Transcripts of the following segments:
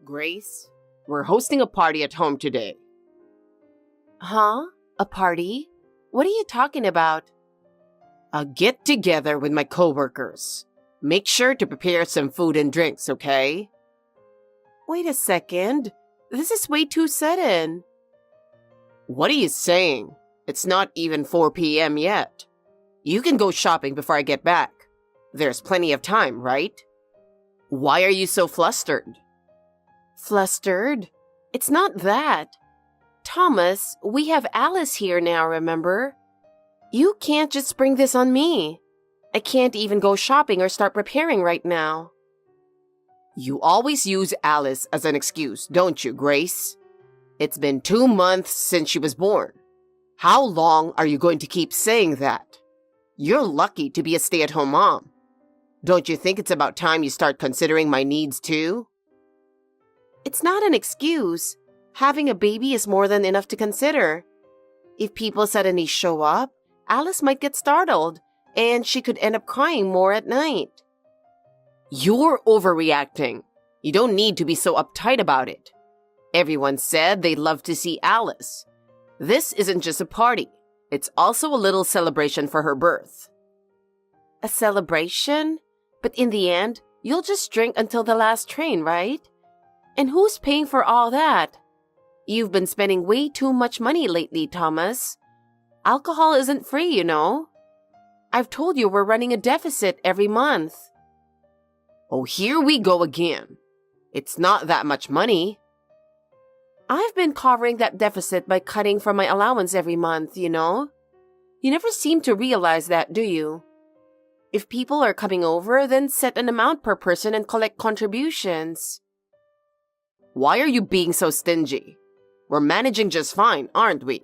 Grace, we're hosting a party at home today. Huh? A party? What are you talking about? A get-together with my coworkers. Make sure to prepare some food and drinks, okay? Wait a second. This is way too sudden. What are you saying? It's not even 4 p.m. yet. You can go shopping before I get back. There's plenty of time, right? Why are you so flustered? Flustered? It's not that. Thomas, we have Alice here now, remember? You can't just spring this on me. I can't even go shopping or start preparing right now. You always use Alice as an excuse, don't you, Grace? It's been 2 months since she was born. How long are you going to keep saying that? You're lucky to be a stay-at-home mom. Don't you think it's about time you start considering my needs too? It's not an excuse. Having a baby is more than enough to consider. If people suddenly show up, Alice might get startled, and she could end up crying more at night. You're overreacting. You don't need to be so uptight about it. Everyone said they'd love to see Alice. This isn't just a party. It's also a little celebration for her birth. A celebration? But in the end, you'll just drink until the last train, right? And who's paying for all that? You've been spending way too much money lately, Thomas. Alcohol isn't free, you know. I've told you we're running a deficit every month. Oh, here we go again. It's not that much money. I've been covering that deficit by cutting from my allowance every month, you know. You never seem to realize that, do you? If people are coming over, then set an amount per person and collect contributions. Why are you being so stingy? We're managing just fine, aren't we?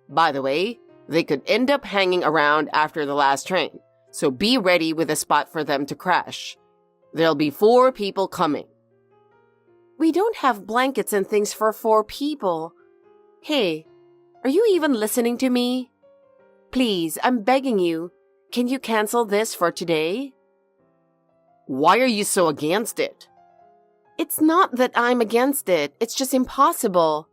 By the way, they could end up hanging around after the last train, so be ready with a spot for them to crash. There'll be 4 people coming. We don't have blankets and things for 4 people. Hey, are you even listening to me? Please, I'm begging you. Can you cancel this for today? Why are you so against it? It's not that I'm against it. It's just impossible.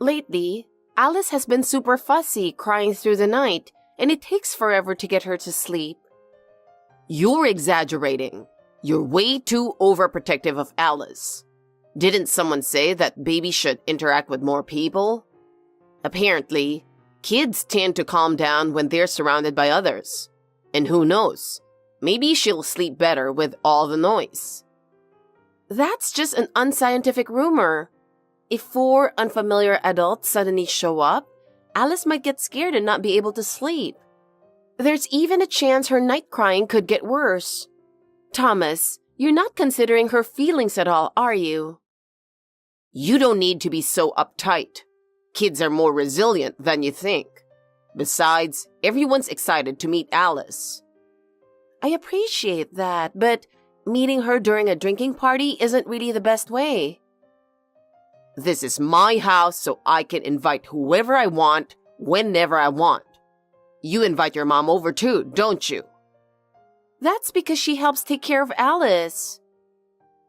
Lately, Alice has been super fussy, crying through the night, and it takes forever to get her to sleep. You're exaggerating. You're way too overprotective of Alice. Didn't someone say that babies should interact with more people? Apparently, kids tend to calm down when they're surrounded by others. And who knows, maybe she'll sleep better with all the noise. That's just an unscientific rumor. If 4 unfamiliar adults suddenly show up, Alice might get scared and not be able to sleep. There's even a chance her night crying could get worse. Thomas, you're not considering her feelings at all, are you? You don't need to be so uptight. Kids are more resilient than you think. Besides, everyone's excited to meet Alice. I appreciate that, but meeting her during a drinking party isn't really the best way. This is my house, so I can invite whoever I want, whenever I want. You invite your mom over too, don't you? That's because she helps take care of Alice.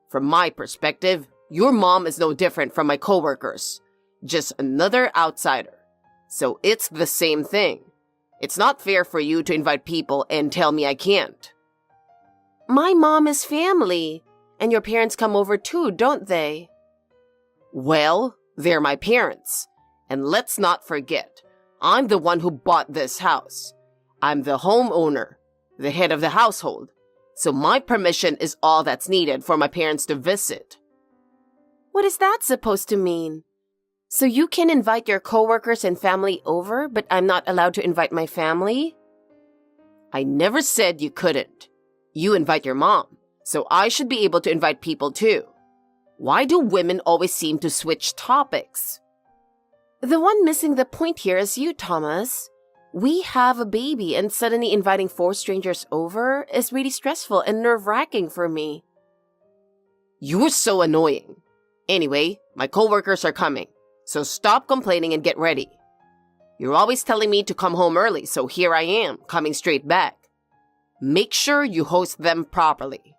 From my perspective, your mom is no different from my coworkers. Just another outsider. So it's the same thing. It's not fair for you to invite people and tell me I can't. My mom is family, and your parents come over too, don't they? Well, they're my parents. And let's not forget, I'm the one who bought this house. I'm the homeowner, the head of the household. So my permission is all that's needed for my parents to visit. What is that supposed to mean? So you can invite your coworkers and family over, but I'm not allowed to invite my family? I never said you couldn't. You invite your mom, so I should be able to invite people too. Why do women always seem to switch topics? The one missing the point here is you, Thomas. We have a baby, and suddenly inviting 4 strangers over is really stressful and nerve-wracking for me. You're so annoying. Anyway, my coworkers are coming. So stop complaining and get ready. You're always telling me to come home early, so here I am, coming straight back. Make sure you host them properly.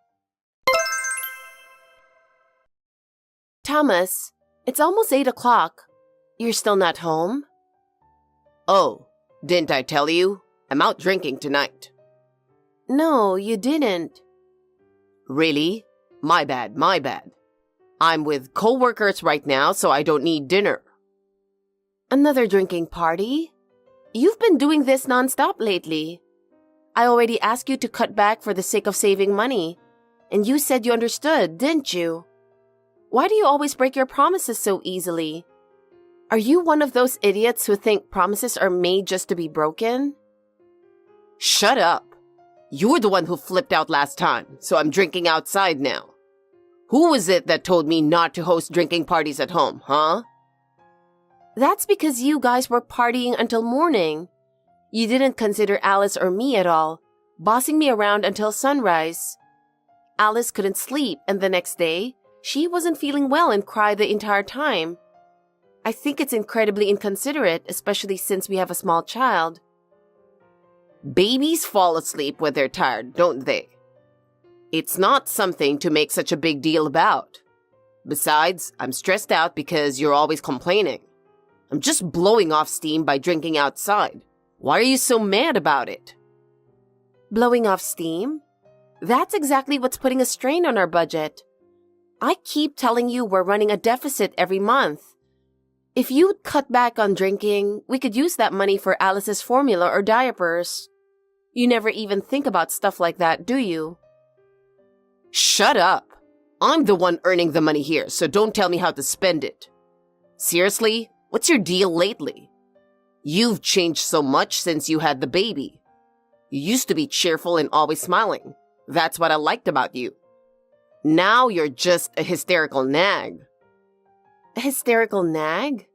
Thomas, it's almost 8 o'clock. You're still not home? Oh, didn't I tell you? I'm out drinking tonight. No, you didn't. Really? My bad. I'm with coworkers right now, so I don't need dinner. Another drinking party? You've been doing this nonstop lately. I already asked you to cut back for the sake of saving money, and you said you understood, didn't you? Why do you always break your promises so easily? Are you one of those idiots who think promises are made just to be broken? Shut up. You were the one who flipped out last time, so I'm drinking outside now. Who was it that told me not to host drinking parties at home, huh? That's because you guys were partying until morning. You didn't consider Alice or me at all, bossing me around until sunrise. Alice couldn't sleep, and the next day, she wasn't feeling well and cried the entire time. I think it's incredibly inconsiderate, especially since we have a small child. Babies fall asleep when they're tired, don't they? It's not something to make such a big deal about. Besides, I'm stressed out because you're always complaining. I'm just blowing off steam by drinking outside. Why are you so mad about it? Blowing off steam? That's exactly what's putting a strain on our budget. I keep telling you we're running a deficit every month. If you'd cut back on drinking, we could use that money for Alice's formula or diapers. You never even think about stuff like that, do you? Shut up. I'm the one earning the money here, so don't tell me how to spend it. Seriously, what's your deal lately? You've changed so much since you had the baby. You used to be cheerful and always smiling. That's what I liked about you. Now you're just a hysterical nag. A hysterical nag?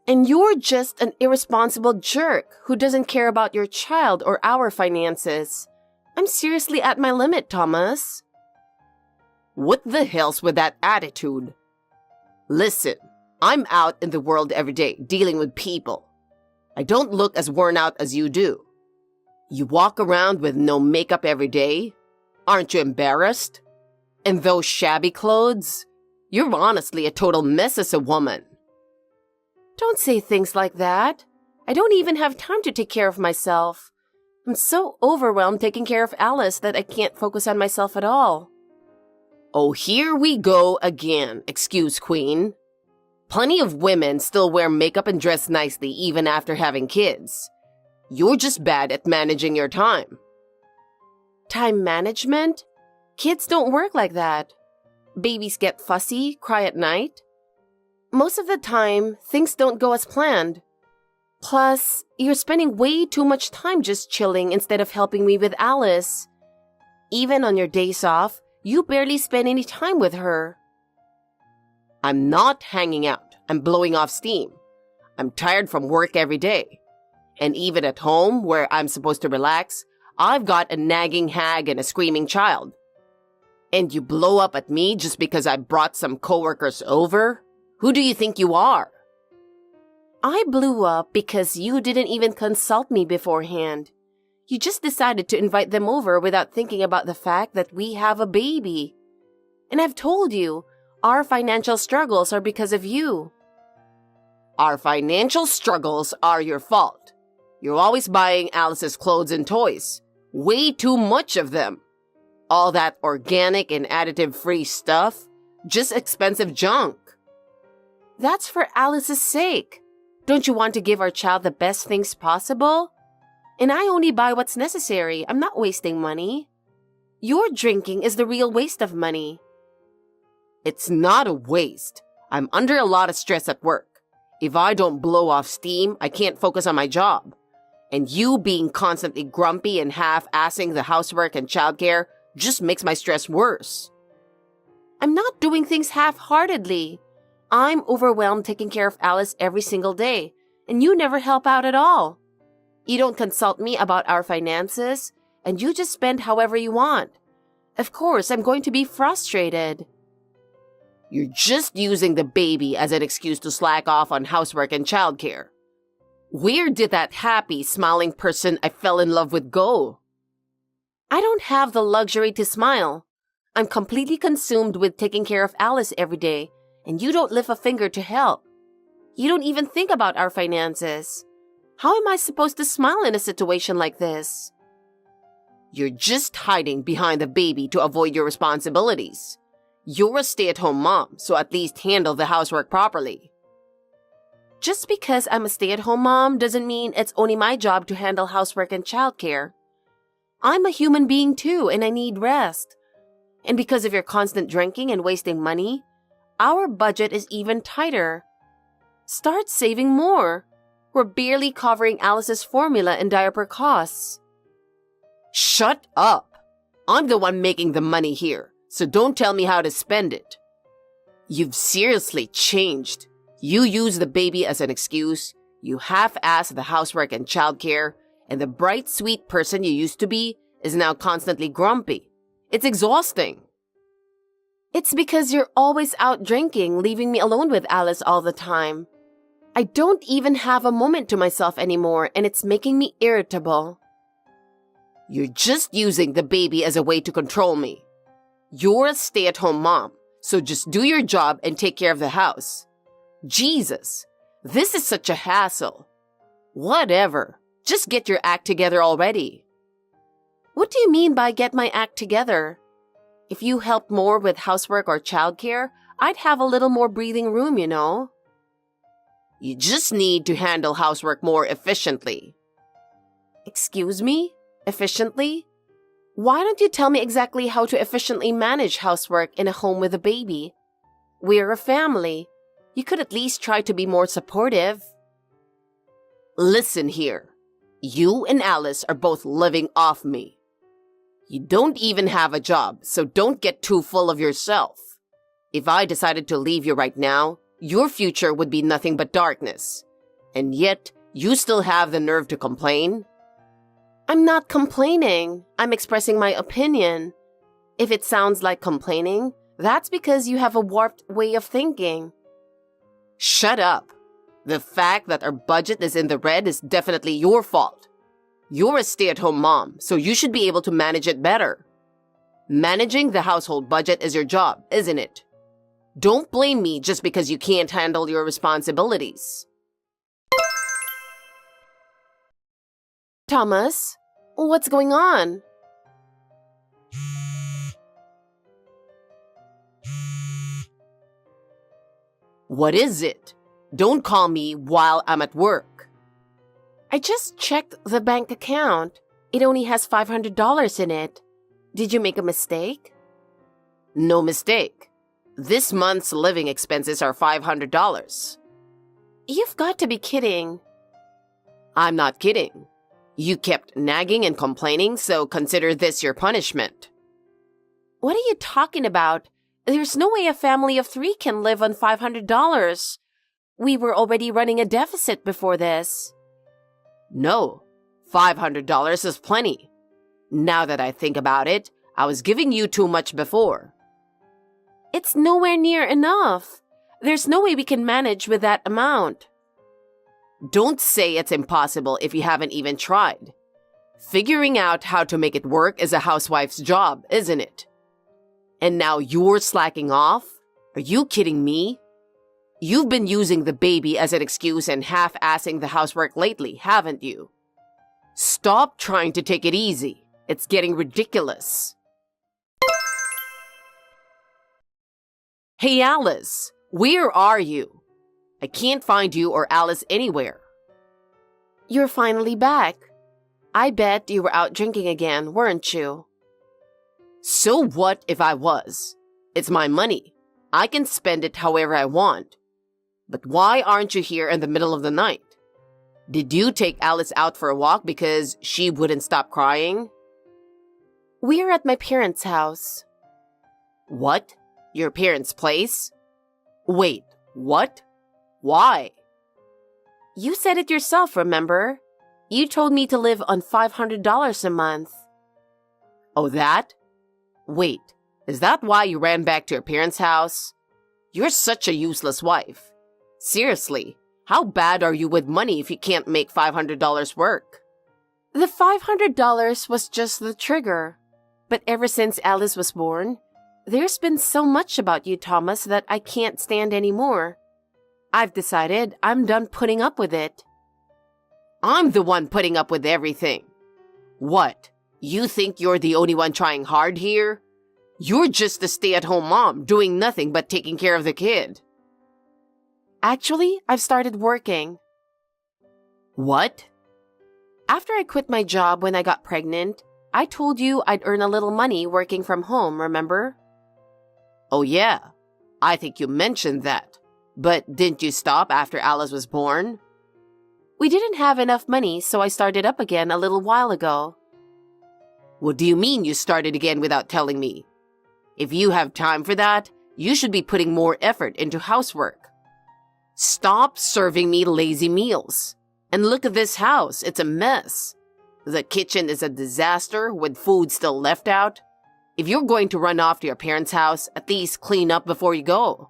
And you're just an irresponsible jerk who doesn't care about your child or our finances. I'm seriously at my limit, Thomas. What the hell's with that attitude? Listen, I'm out in the world every day dealing with people. I don't look as worn out as you do. You walk around with no makeup every day? Aren't you embarrassed? And those shabby clothes? You're honestly a total mess as a woman. Don't say things like that. I don't even have time to take care of myself. I'm so overwhelmed taking care of Alice that I can't focus on myself at all. Oh, here we go again, excuse queen. Plenty of women still wear makeup and dress nicely even after having kids. You're just bad at managing your time. Time management? Kids don't work like that. Babies get fussy, cry at night. Most of the time, things don't go as planned. Plus, you're spending way too much time just chilling instead of helping me with Alice. Even on your days off, you barely spend any time with her. I'm not hanging out. I'm blowing off steam. I'm tired from work every day. And even at home, where I'm supposed to relax, I've got a nagging hag and a screaming child. And you blow up at me just because I brought some coworkers over? Who do you think you are? I blew up because you didn't even consult me beforehand. You just decided to invite them over without thinking about the fact that we have a baby. And I've told you, our financial struggles are because of you. Our financial struggles are your fault. You're always buying Alice's clothes and toys. Way too much of them. All that organic and additive-free stuff, just expensive junk. That's for Alice's sake. Don't you want to give our child the best things possible? And I only buy what's necessary. I'm not wasting money. Your drinking is the real waste of money. It's not a waste. I'm under a lot of stress at work. If I don't blow off steam, I can't focus on my job. And you being constantly grumpy and half-assing the housework and childcare just makes my stress worse. I'm not doing things half-heartedly. I'm overwhelmed taking care of Alice every single day, and you never help out at all. You don't consult me about our finances, and you just spend however you want. Of course, I'm going to be frustrated. You're just using the baby as an excuse to slack off on housework and childcare. Where did that happy, smiling person I fell in love with go? I don't have the luxury to smile. I'm completely consumed with taking care of Alice every day, and you don't lift a finger to help. You don't even think about our finances. How am I supposed to smile in a situation like this? You're just hiding behind the baby to avoid your responsibilities. You're a stay-at-home mom, so at least handle the housework properly. Just because I'm a stay-at-home mom doesn't mean it's only my job to handle housework and childcare. I'm a human being too, and I need rest. And because of your constant drinking and wasting money, our budget is even tighter. Start saving more. We're barely covering Alice's formula and diaper costs. Shut up! I'm the one making the money here, so don't tell me how to spend it. You've seriously changed. You use the baby as an excuse, you half-ass the housework and childcare, and the bright, sweet person you used to be is now constantly grumpy. It's exhausting. It's because you're always out drinking, leaving me alone with Alice all the time. I don't even have a moment to myself anymore, and it's making me irritable. You're just using the baby as a way to control me. You're a stay-at-home mom, so just do your job and take care of the house. Jesus, this is such a hassle. Whatever, just get your act together already. What do you mean by get my act together? If you helped more with housework or childcare, I'd have a little more breathing room, you know. You just need to handle housework more efficiently. Excuse me? Efficiently? Why don't you tell me exactly how to efficiently manage housework in a home with a baby? We're a family. You could at least try to be more supportive. Listen here. You and Alice are both living off me. You don't even have a job, so don't get too full of yourself. If I decided to leave you right now, your future would be nothing but darkness. And yet, you still have the nerve to complain? I'm not complaining. I'm expressing my opinion. If it sounds like complaining, that's because you have a warped way of thinking. Shut up. The fact that our budget is in the red is definitely your fault. You're a stay-at-home mom, so you should be able to manage it better. Managing the household budget is your job, isn't it? Don't blame me just because you can't handle your responsibilities. Thomas, what's going on? What is it? Don't call me while I'm at work. I just checked the bank account. It only has $500 in it. Did you make a mistake? No mistake. This month's living expenses are $500. You've got to be kidding. I'm not kidding. You kept nagging and complaining, so consider this your punishment. What are you talking about? There's no way a family of 3 can live on $500. We were already running a deficit before this. No, $500 is plenty. Now that I think about it, I was giving you too much before. It's nowhere near enough. There's no way we can manage with that amount. Don't say it's impossible if you haven't even tried. Figuring out how to make it work is a housewife's job, isn't it? And now you're slacking off? Are you kidding me? You've been using the baby as an excuse and half-assing the housework lately, haven't you? Stop trying to take it easy. It's getting ridiculous. Hey, Alice, where are you? I can't find you or Alice anywhere. You're finally back. I bet you were out drinking again, weren't you? So what if I was? It's my money. I can spend it however I want. But why aren't you here in the middle of the night? Did you take Alice out for a walk because she wouldn't stop crying? We're at my parents' house. What? Your parents' place? Wait, what? Why? You said it yourself, remember? You told me to live on $500 a month. Oh, that? Wait, is that why you ran back to your parents' house? You're such a useless wife. Seriously, how bad are you with money if you can't make $500 work? The $500 was just the trigger. But ever since Alice was born, There's been so much about you, Thomas, that I can't stand anymore. I've decided I'm done putting up with it. I'm the one putting up with everything. What? You think you're the only one trying hard here? You're just a stay-at-home mom doing nothing but taking care of the kid. Actually, I've started working. What? After I quit my job when I got pregnant, I told you I'd earn a little money working from home, remember? Oh yeah, I think you mentioned that. But didn't you stop after Alice was born? We didn't have enough money, so I started up again a little while ago. What do you mean you started again without telling me? If you have time for that, you should be putting more effort into housework. Stop serving me lazy meals. And look at this house, it's a mess. The kitchen is a disaster with food still left out. If you're going to run off to your parents' house, at least clean up before you go.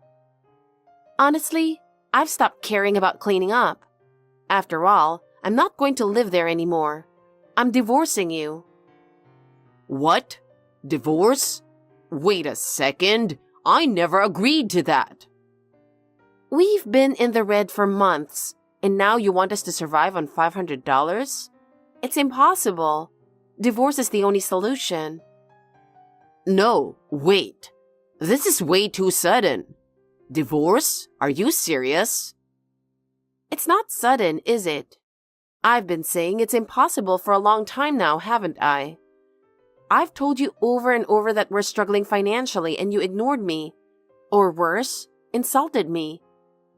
Honestly, I've stopped caring about cleaning up. After all, I'm not going to live there anymore. I'm divorcing you. What? Divorce? Wait a second. I never agreed to that. We've been in the red for months, and now you want us to survive on $500? It's impossible. Divorce is the only solution. No, wait. This is way too sudden. Divorce? Are you serious? It's not sudden, is it? I've been saying it's impossible for a long time now, haven't I? I've told you over and over that we're struggling financially and you ignored me. Or worse, insulted me.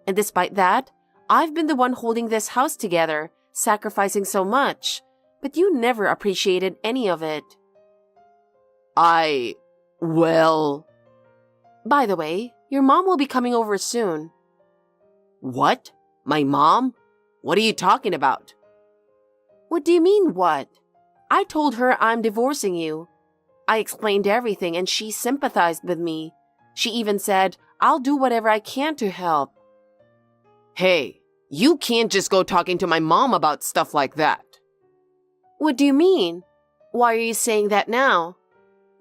And despite that, I've been the one holding this house together, sacrificing so much. But you never appreciated any of it. Well... By the way, your mom will be coming over soon. What? My mom? What are you talking about? What do you mean, what? I told her I'm divorcing you. I explained everything and she sympathized with me. She even said, I'll do whatever I can to help. Hey, you can't just go talking to my mom about stuff like that. What do you mean? Why are you saying that now?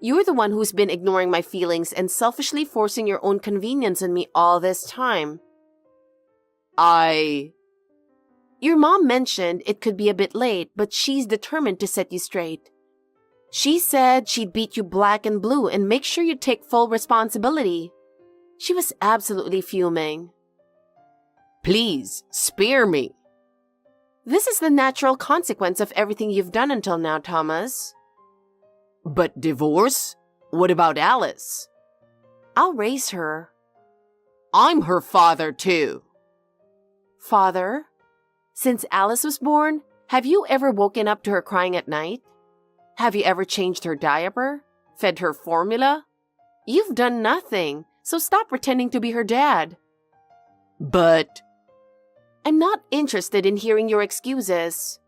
You're the one who's been ignoring my feelings and selfishly forcing your own convenience on me all this time. Your mom mentioned it could be a bit late, but she's determined to set you straight. She said she'd beat you black and blue and make sure you take full responsibility. She was absolutely fuming. Please, spare me. This is the natural consequence of everything you've done until now, Thomas. But divorce? What about Alice? I'll raise her. I'm her father, too. Father? Since Alice was born, have you ever woken up to her crying at night? Have you ever changed her diaper? Fed her formula? You've done nothing, so stop pretending to be her dad. But... I'm not interested in hearing your excuses.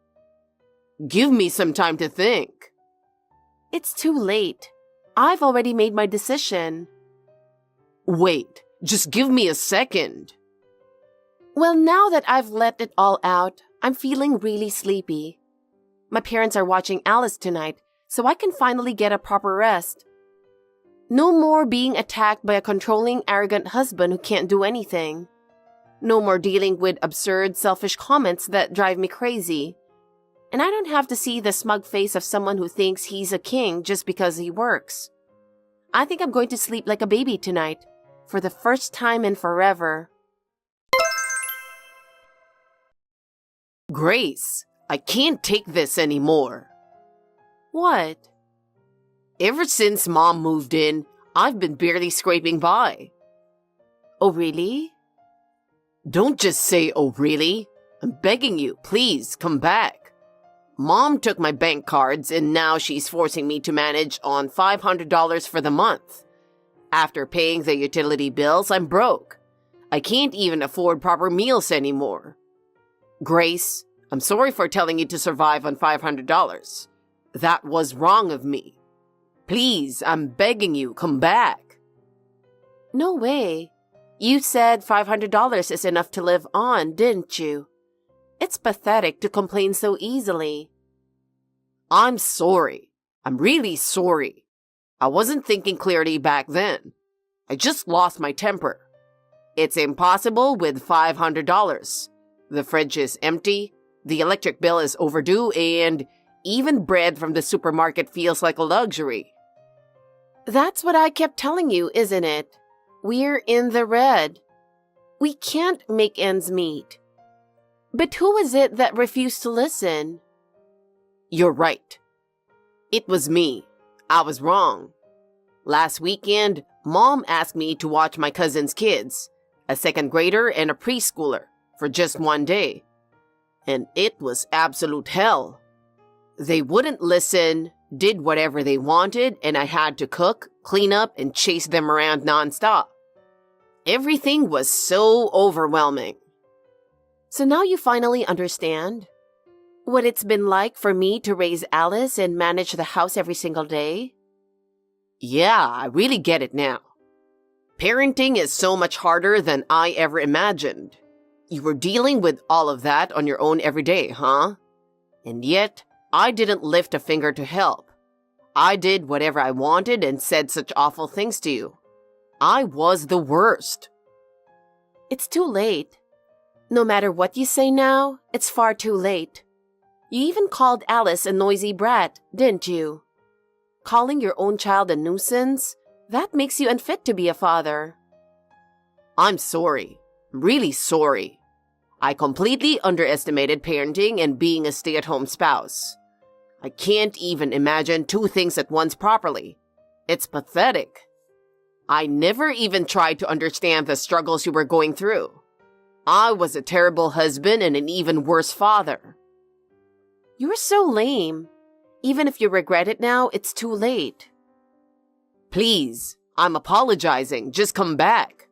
Give me some time to think. It's too late. I've already made my decision. Wait, just give me a second. Well, now that I've let it all out, I'm feeling really sleepy. My parents are watching Alice tonight, so I can finally get a proper rest. No more being attacked by a controlling, arrogant husband who can't do anything. No more dealing with absurd, selfish comments that drive me crazy. And I don't have to see the smug face of someone who thinks he's a king just because he works. I think I'm going to sleep like a baby tonight, for the first time in forever. Grace, I can't take this anymore. What? Ever since Mom moved in, I've been barely scraping by. Oh, really? Don't just say, oh, really? I'm begging you, please, come back. Mom took my bank cards and now she's forcing me to manage on $500 for the month. After paying the utility bills, I'm broke. I can't even afford proper meals anymore. Grace, I'm sorry for telling you to survive on $500. That was wrong of me. Please, I'm begging you, come back. No way. You said $500 is enough to live on, didn't you? It's pathetic to complain so easily. I'm sorry. I'm really sorry. I wasn't thinking clearly back then. I just lost my temper. It's impossible with $500. The fridge is empty, the electric bill is overdue, and even bread from the supermarket feels like a luxury. That's what I kept telling you, isn't it? We're in the red. We can't make ends meet. But who is it that refused to listen? You're right. It was me. I was wrong. Last weekend, Mom asked me to watch my cousin's kids, a second grader and a preschooler, for just one day. And it was absolute hell. They wouldn't listen, did whatever they wanted, and I had to cook, clean up, and chase them around nonstop. Everything was so overwhelming. So now you finally understand what it's been like for me to raise Alice and manage the house every single day? Yeah, I really get it now. Parenting is so much harder than I ever imagined. You were dealing with all of that on your own every day, huh? And yet, I didn't lift a finger to help. I did whatever I wanted and said such awful things to you. I was the worst. It's too late. No matter what you say now, it's far too late. You even called Alice a noisy brat, didn't you? Calling your own child a nuisance? That makes you unfit to be a father. I'm sorry. Really sorry. I completely underestimated parenting and being a stay-at-home spouse. I can't even imagine two things at once properly. It's pathetic. I never even tried to understand the struggles you were going through. I was a terrible husband and an even worse father. You're so lame. Even if you regret it now, it's too late. Please, I'm apologizing. Just come back.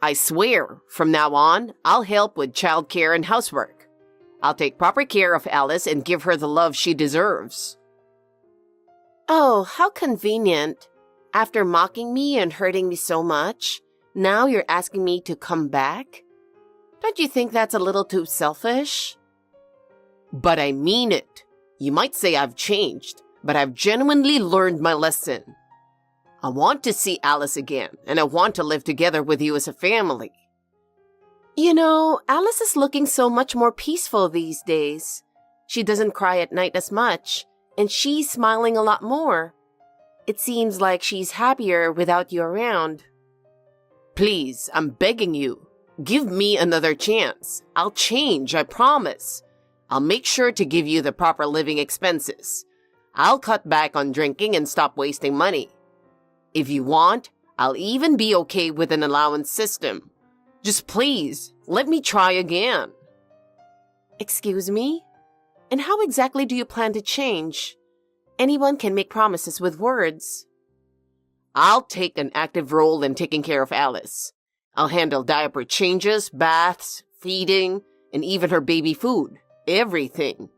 I swear, from now on, I'll help with childcare and housework. I'll take proper care of Alice and give her the love she deserves. Oh, how convenient. After mocking me and hurting me so much, now you're asking me to come back? Don't you think that's a little too selfish? But I mean it. You might say I've changed, but I've genuinely learned my lesson. I want to see Alice again, and I want to live together with you as a family. You know, Alice is looking so much more peaceful these days. She doesn't cry at night as much, and she's smiling a lot more. It seems like she's happier without you around. Please, I'm begging you. Give me another chance. I'll change, I promise. I'll make sure to give you the proper living expenses. I'll cut back on drinking and stop wasting money. If you want, I'll even be okay with an allowance system. Just please, let me try again. Excuse me? And how exactly do you plan to change? Anyone can make promises with words. I'll take an active role in taking care of Alice. I'll handle diaper changes, baths, feeding, and even her baby food. Everything.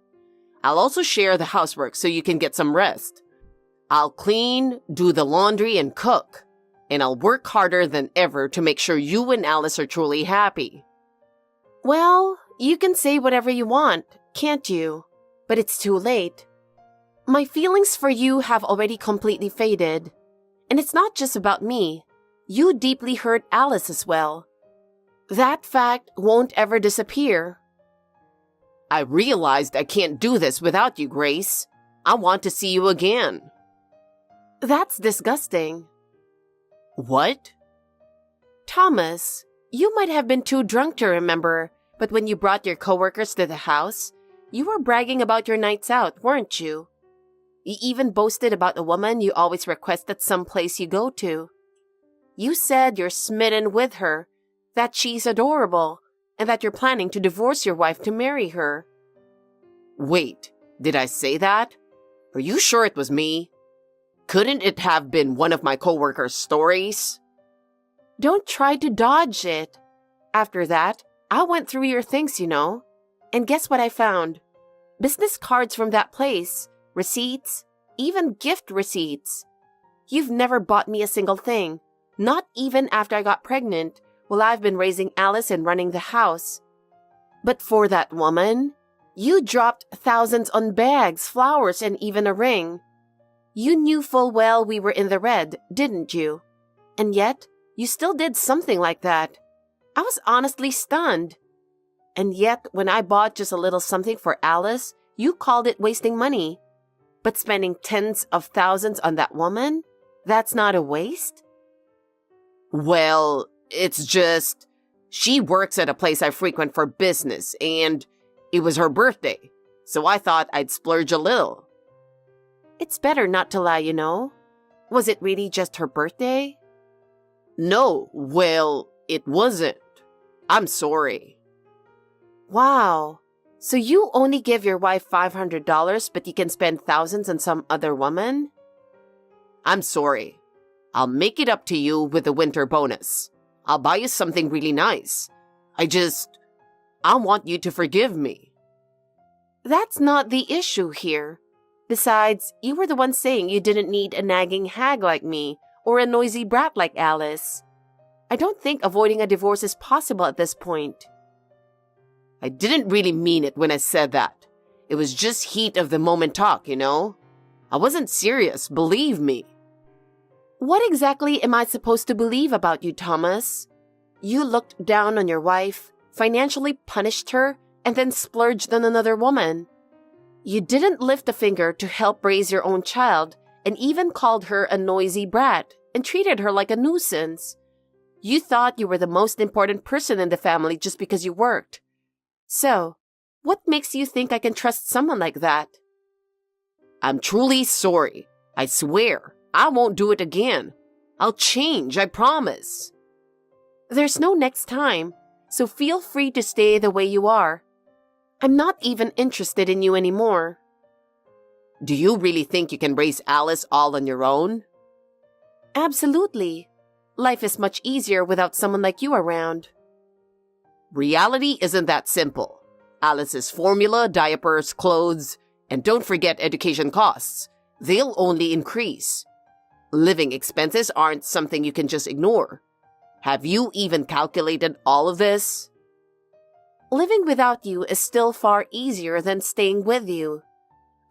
I'll also share the housework so you can get some rest. I'll clean, do the laundry, and cook. And I'll work harder than ever to make sure you and Alice are truly happy. Well, you can say whatever you want, can't you? But it's too late. My feelings for you have already completely faded. And it's not just about me. You deeply hurt Alice as well. That fact won't ever disappear. I realized I can't do this without you, Grace. I want to see you again. That's disgusting. What? Thomas, you might have been too drunk to remember, but when you brought your coworkers to the house, you were bragging about your nights out, weren't you? You even boasted about a woman you always request at some place you go to. You said you're smitten with her, that she's adorable, and that you're planning to divorce your wife to marry her. Wait, did I say that? Are you sure it was me? Couldn't it have been one of my coworkers' stories? Don't try to dodge it. After that, I went through your things, you know. And guess what I found? Business cards from that place, receipts, even gift receipts. You've never bought me a single thing, not even after I got pregnant, while I've been raising Alice and running the house. But for that woman, you dropped thousands on bags, flowers, and even a ring. You knew full well we were in the red, didn't you? And yet, you still did something like that. I was honestly stunned. And yet, when I bought just a little something for Alice, you called it wasting money. But spending tens of thousands on that woman? That's not a waste? Well, it's just, she works at a place I frequent for business, and it was her birthday, so I thought I'd splurge a little. It's better not to lie, you know. Was it really just her birthday? No, well, it wasn't. I'm sorry. Wow. So you only give your wife $500, but you can spend thousands on some other woman? I'm sorry. I'll make it up to you with a winter bonus. I'll buy you something really nice. I want you to forgive me. That's not the issue here. Besides, you were the one saying you didn't need a nagging hag like me or a noisy brat like Alice. I don't think avoiding a divorce is possible at this point. I didn't really mean it when I said that. It was just heat of the moment talk, you know? I wasn't serious, believe me. What exactly am I supposed to believe about you, Thomas? You looked down on your wife, financially punished her, and then splurged on another woman. You didn't lift a finger to help raise your own child and even called her a noisy brat and treated her like a nuisance. You thought you were the most important person in the family just because you worked. So, what makes you think I can trust someone like that? I'm truly sorry. I swear, I won't do it again. I'll change, I promise. There's no next time, so feel free to stay the way you are. I'm not even interested in you anymore. Do you really think you can raise Alice all on your own? Absolutely. Life is much easier without someone like you around. Reality isn't that simple. Alice's formula, diapers, clothes, and don't forget education costs. They'll only increase. Living expenses aren't something you can just ignore. Have you even calculated all of this? Living without you is still far easier than staying with you.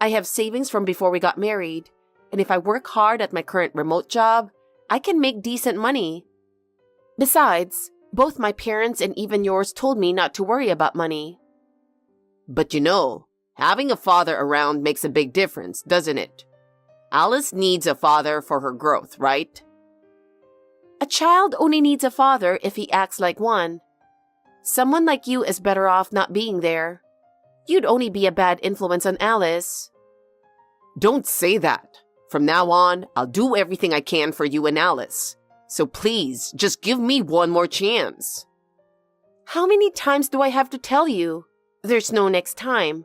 I have savings from before we got married, and if I work hard at my current remote job, I can make decent money. Besides, both my parents and even yours told me not to worry about money. But you know, having a father around makes a big difference, doesn't it? Alice needs a father for her growth, right? A child only needs a father if he acts like one. Someone like you is better off not being there. You'd only be a bad influence on Alice. Don't say that. From now on, I'll do everything I can for you and Alice. So please, just give me one more chance. How many times do I have to tell you? There's no next time.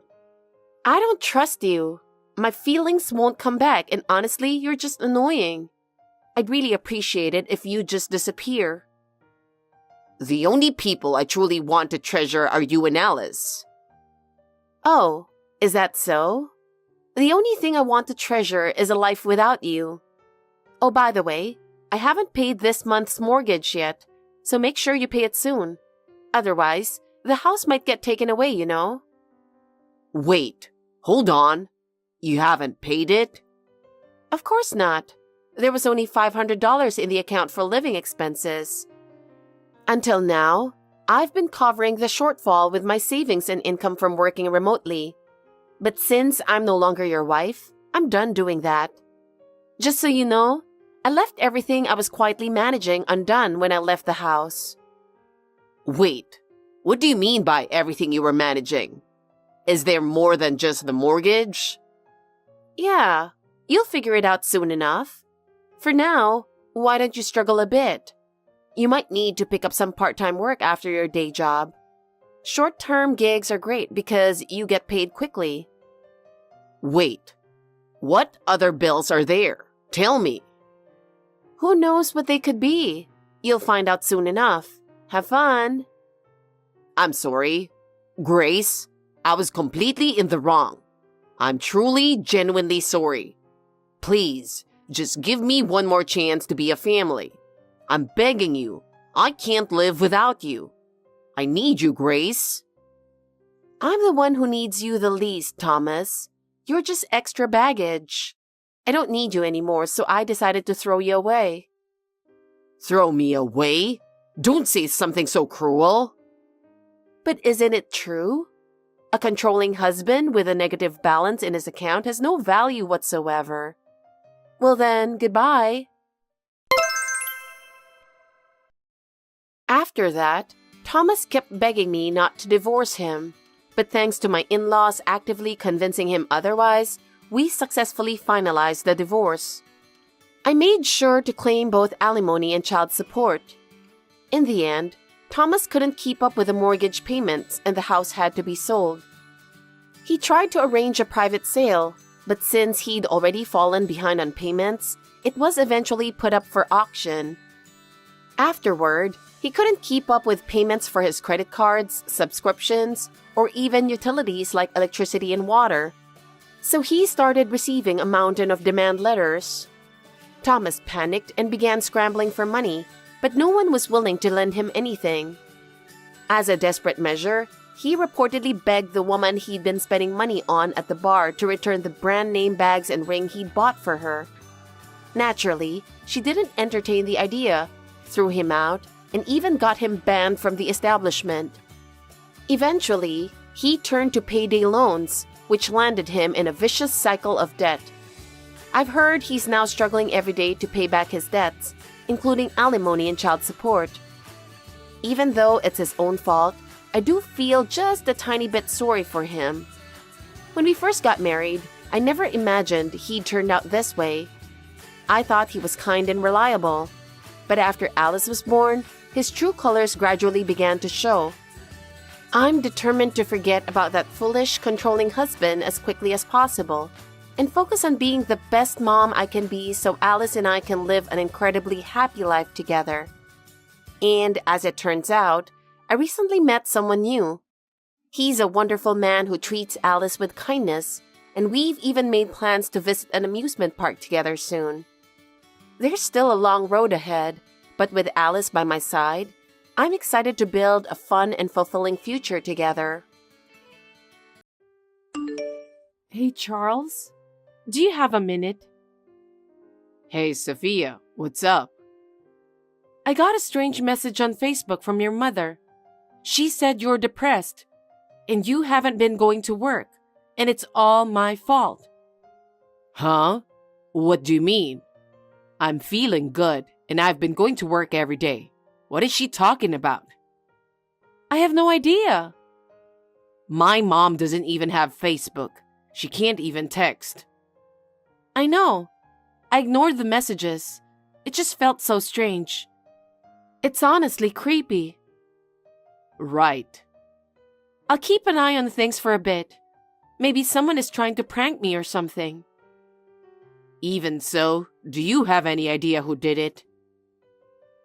I don't trust you. My feelings won't come back, and honestly, you're just annoying. I'd really appreciate it if you just disappear. The only people I truly want to treasure are you and Alice. Oh, is that so? The only thing I want to treasure is a life without you. Oh, by the way, I haven't paid this month's mortgage yet, so make sure you pay it soon. Otherwise, the house might get taken away, you know. Wait, hold on. You haven't paid it? Of course not. There was only $500 in the account for living expenses. Until now, I've been covering the shortfall with my savings and income from working remotely. But since I'm no longer your wife, I'm done doing that. Just so you know, I left everything I was quietly managing undone when I left the house. Wait, what do you mean by everything you were managing? Is there more than just the mortgage? Yeah, you'll figure it out soon enough. For now, why don't you struggle a bit? You might need to pick up some part-time work after your day job. Short-term gigs are great because you get paid quickly. Wait, what other bills are there? Tell me. Who knows what they could be? You'll find out soon enough. Have fun. I'm sorry. Grace, I was completely in the wrong. I'm truly, genuinely sorry. Please, just give me one more chance to be a family. I'm begging you. I can't live without you. I need you, Grace. I'm the one who needs you the least, Thomas. You're just extra baggage. I don't need you anymore, so I decided to throw you away. Throw me away? Don't say something so cruel. But isn't it true? A controlling husband with a negative balance in his account has no value whatsoever. Well then, goodbye. After that, Thomas kept begging me not to divorce him. But thanks to my in-laws actively convincing him otherwise, we successfully finalized the divorce. I made sure to claim both alimony and child support. In the end, Thomas couldn't keep up with the mortgage payments and the house had to be sold. He tried to arrange a private sale, but since he'd already fallen behind on payments, it was eventually put up for auction. Afterward, he couldn't keep up with payments for his credit cards, subscriptions, or even utilities like electricity and water. So he started receiving a mountain of demand letters. Thomas panicked and began scrambling for money, but no one was willing to lend him anything. As a desperate measure, he reportedly begged the woman he'd been spending money on at the bar to return the brand name bags and ring he'd bought for her. Naturally, she didn't entertain the idea, threw him out, and even got him banned from the establishment. Eventually, he turned to payday loans, which landed him in a vicious cycle of debt. I've heard he's now struggling every day to pay back his debts, including alimony and child support. Even though it's his own fault, I do feel just a tiny bit sorry for him. When we first got married, I never imagined he'd turned out this way. I thought he was kind and reliable. But after Alice was born, his true colors gradually began to show. I'm determined to forget about that foolish, controlling husband as quickly as possible and focus on being the best mom I can be so Alice and I can live an incredibly happy life together. And as it turns out, I recently met someone new. He's a wonderful man who treats Alice with kindness, and we've even made plans to visit an amusement park together soon. There's still a long road ahead, but with Alice by my side, I'm excited to build a fun and fulfilling future together. Hey, Charles, do you have a minute? Hey, Sophia, what's up? I got a strange message on Facebook from your mother. She said you're depressed, and you haven't been going to work, and it's all my fault. Huh? What do you mean? I'm feeling good, and I've been going to work every day. What is she talking about? I have no idea. My mom doesn't even have Facebook. She can't even text. I know. I ignored the messages. It just felt so strange. It's honestly creepy. Right. I'll keep an eye on things for a bit. Maybe someone is trying to prank me or something. Even so, do you have any idea who did it?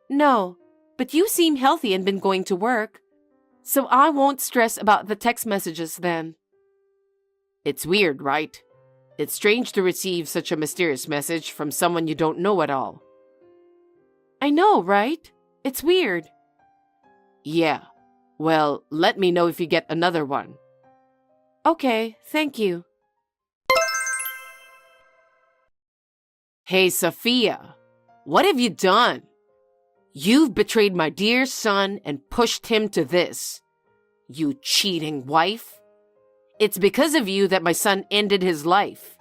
No, but you seem healthy and been going to work, so I won't stress about the text messages then. It's weird, right? It's strange to receive such a mysterious message from someone you don't know at all. I know, right? It's weird. Yeah. Well, let me know if you get another one. Okay, thank you. Hey, Sophia, what have you done? You've betrayed my dear son and pushed him to this. You cheating wife. It's because of you that my son ended his life.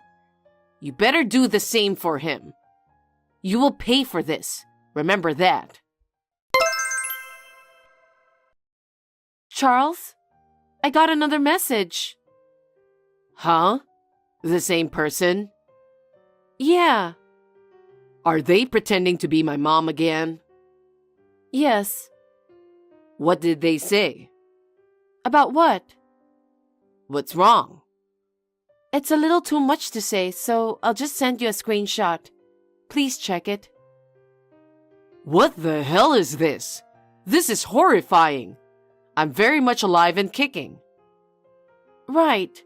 You better do the same for him. You will pay for this. Remember that. Charles, I got another message. Huh? The same person? Yeah. Are they pretending to be my mom again? Yes. What did they say? About what? What's wrong? It's a little too much to say, so I'll just send you a screenshot. Please check it. What the hell is this? This is horrifying. I'm very much alive and kicking. Right.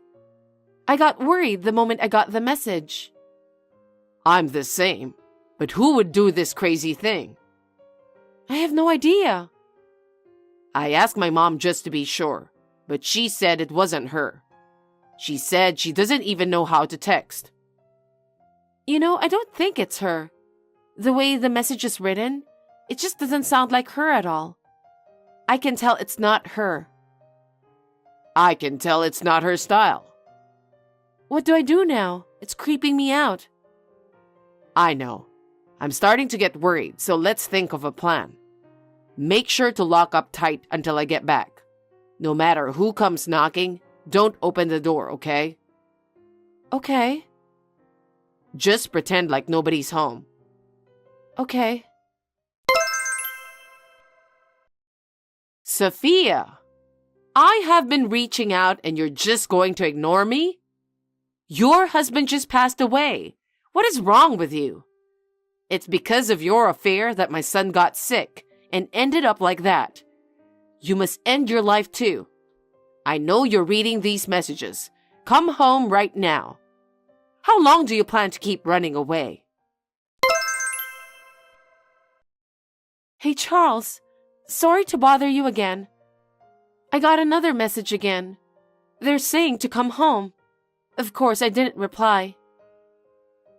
I got worried the moment I got the message. I'm the same. But who would do this crazy thing? I have no idea. I asked my mom just to be sure, but she said it wasn't her. She said she doesn't even know how to text. I don't think it's her. The way the message is written, it just doesn't sound like her at all. I can tell it's not her. I can tell it's not her style. What do I do now? It's creeping me out. I know. I'm starting to get worried, so let's think of a plan. Make sure to lock up tight until I get back. No matter who comes knocking, don't open the door, okay? Okay. Just pretend like nobody's home. Okay. Sophia, I have been reaching out and you're just going to ignore me? Your husband just passed away. What is wrong with you? It's because of your affair that my son got sick and ended up like that. You must end your life too. I know you're reading these messages. Come home right now. How long do you plan to keep running away? Hey, Charles. Sorry to bother you again. I got another message again. They're saying to come home. Of course, I didn't reply.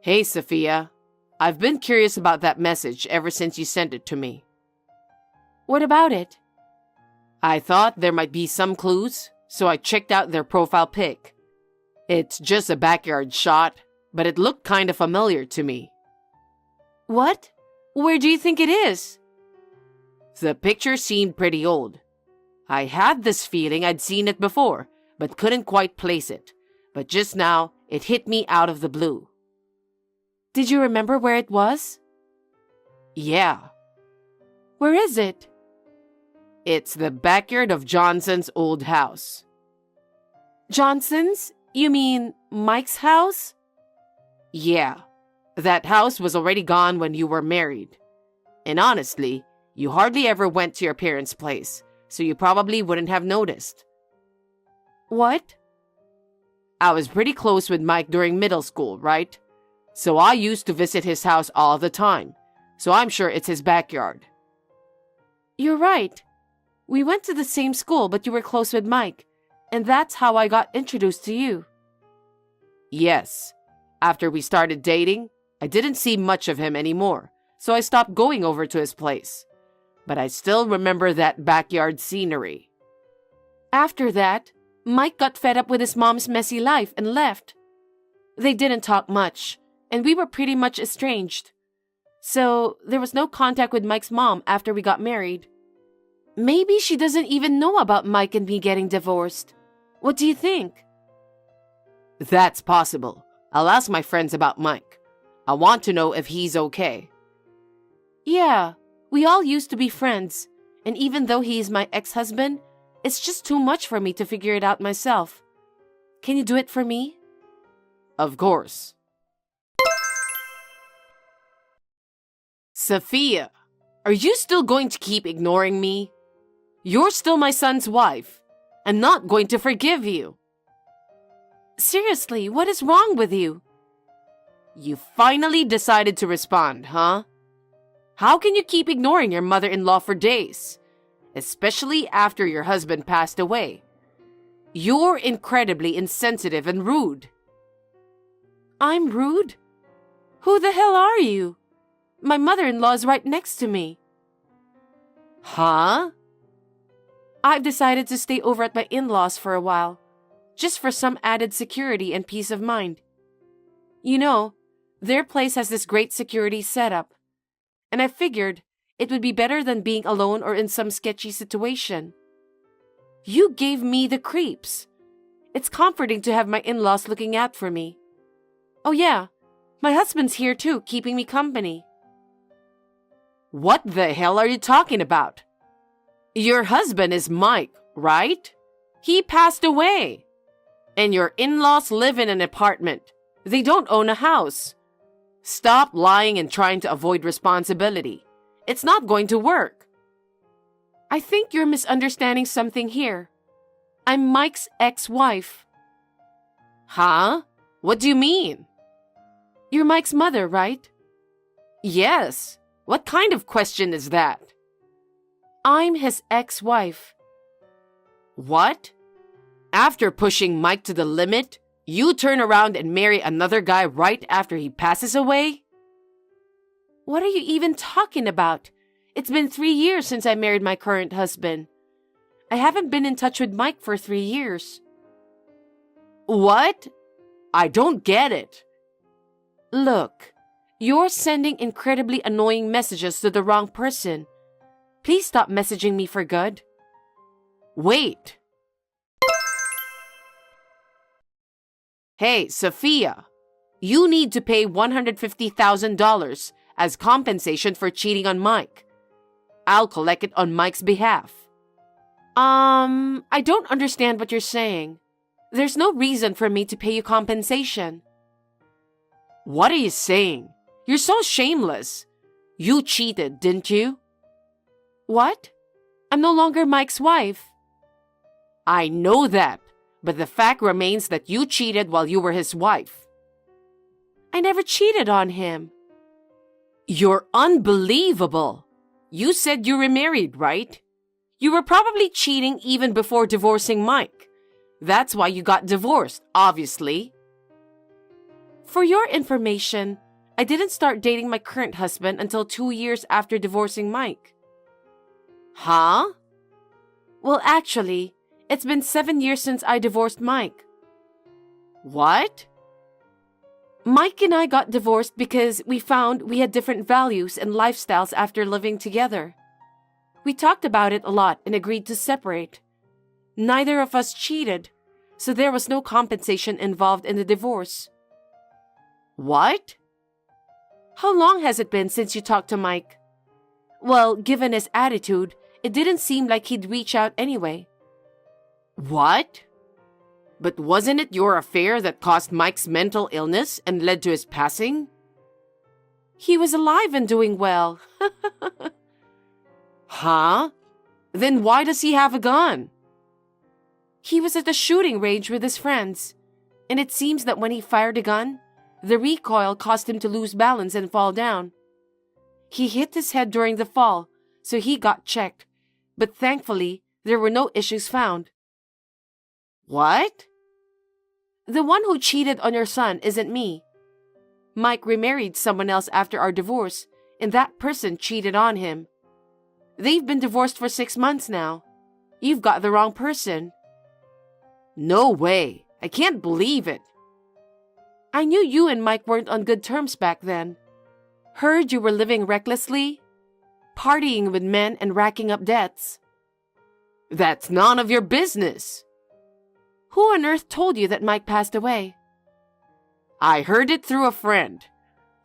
Hey, Sophia. I've been curious about that message ever since you sent it to me. What about it? I thought there might be some clues, so I checked out their profile pic. It's just a backyard shot, but it looked kind of familiar to me. What? Where do you think it is? The picture seemed pretty old. I had this feeling I'd seen it before, but couldn't quite place it. But just now, it hit me out of the blue. Did you remember where it was? Yeah. Where is it? It's the backyard of Johnson's old house. Johnson's? You mean Mike's house? Yeah. That house was already gone when you were married. And honestly, you hardly ever went to your parents' place, so you probably wouldn't have noticed. What? I was pretty close with Mike during middle school, right? So I used to visit his house all the time, so I'm sure it's his backyard. You're right. We went to the same school, but you were close with Mike, and that's how I got introduced to you. Yes. After we started dating, I didn't see much of him anymore, so I stopped going over to his place. But I still remember that backyard scenery. After that, Mike got fed up with his mom's messy life and left. They didn't talk much, and we were pretty much estranged. So there was no contact with Mike's mom after we got married. Maybe she doesn't even know about Mike and me getting divorced. What do you think? That's possible. I'll ask my friends about Mike. I want to know if he's okay. Yeah, we all used to be friends, and even though he is my ex-husband, it's just too much for me to figure it out myself. Can you do it for me? Of course. Sophia, are you still going to keep ignoring me? You're still my son's wife. I'm not going to forgive you. Seriously, what is wrong with you? You finally decided to respond, huh? How can you keep ignoring your mother-in-law for days? Especially after your husband passed away. You're incredibly insensitive and rude. I'm rude? Who the hell are you? My mother-in-law is right next to me. Huh? I've decided to stay over at my in-laws for a while, just for some added security and peace of mind. You know, their place has this great security setup, and I figured it would be better than being alone or in some sketchy situation. You gave me the creeps. It's comforting to have my in-laws looking out for me. Oh yeah, my husband's here too, keeping me company. What the hell are you talking about? Your husband is Mike, right? He passed away. And your in-laws live in an apartment. They don't own a house. Stop lying and trying to avoid responsibility. It's not going to work. I think you're misunderstanding something here. I'm Mike's ex-wife. Huh? What do you mean? You're Mike's mother, right? Yes. What kind of question is that? I'm his ex-wife. What? After pushing Mike to the limit, You turn around and marry another guy right after he passes away? What are you even talking about? It's been 3 years since I married my current husband. I haven't been in touch with Mike for 3 years. What? I don't get it. Look, you're sending incredibly annoying messages to the wrong person. Please stop messaging me for good. Wait. Hey, Sophia, you need to pay $150,000 as compensation for cheating on Mike. I'll collect it on Mike's behalf. I don't understand what you're saying. There's no reason for me to pay you compensation. What are you saying? You're so shameless. You cheated, didn't you? What? I'm no longer Mike's wife. I know that, but the fact remains that you cheated while you were his wife. I never cheated on him. You're unbelievable. You said you remarried, right? You were probably cheating even before divorcing Mike. That's why you got divorced, obviously. For your information, I didn't start dating my current husband until 2 years after divorcing Mike. Huh? Well, actually, it's been 7 years since I divorced Mike. What? Mike and I got divorced because we found we had different values and lifestyles after living together. We talked about it a lot and agreed to separate. Neither of us cheated, so there was no compensation involved in the divorce. What? How long has it been since you talked to Mike? Well, given his attitude, it didn't seem like he'd reach out anyway. What? But wasn't it your affair that caused Mike's mental illness and led to his passing? He was alive and doing well. Huh? Then why does he have a gun? He was at a shooting range with his friends, and it seems that when he fired a gun, the recoil caused him to lose balance and fall down. He hit his head during the fall, so he got checked, but thankfully, there were no issues found. What? The one who cheated on your son isn't me. Mike remarried someone else after our divorce, and that person cheated on him. They've been divorced for 6 months now. You've got the wrong person. No way. I can't believe it. I knew you and Mike weren't on good terms back then. Heard you were living recklessly, partying with men and racking up debts. That's none of your business. Who on earth told you that Mike passed away? I heard it through a friend.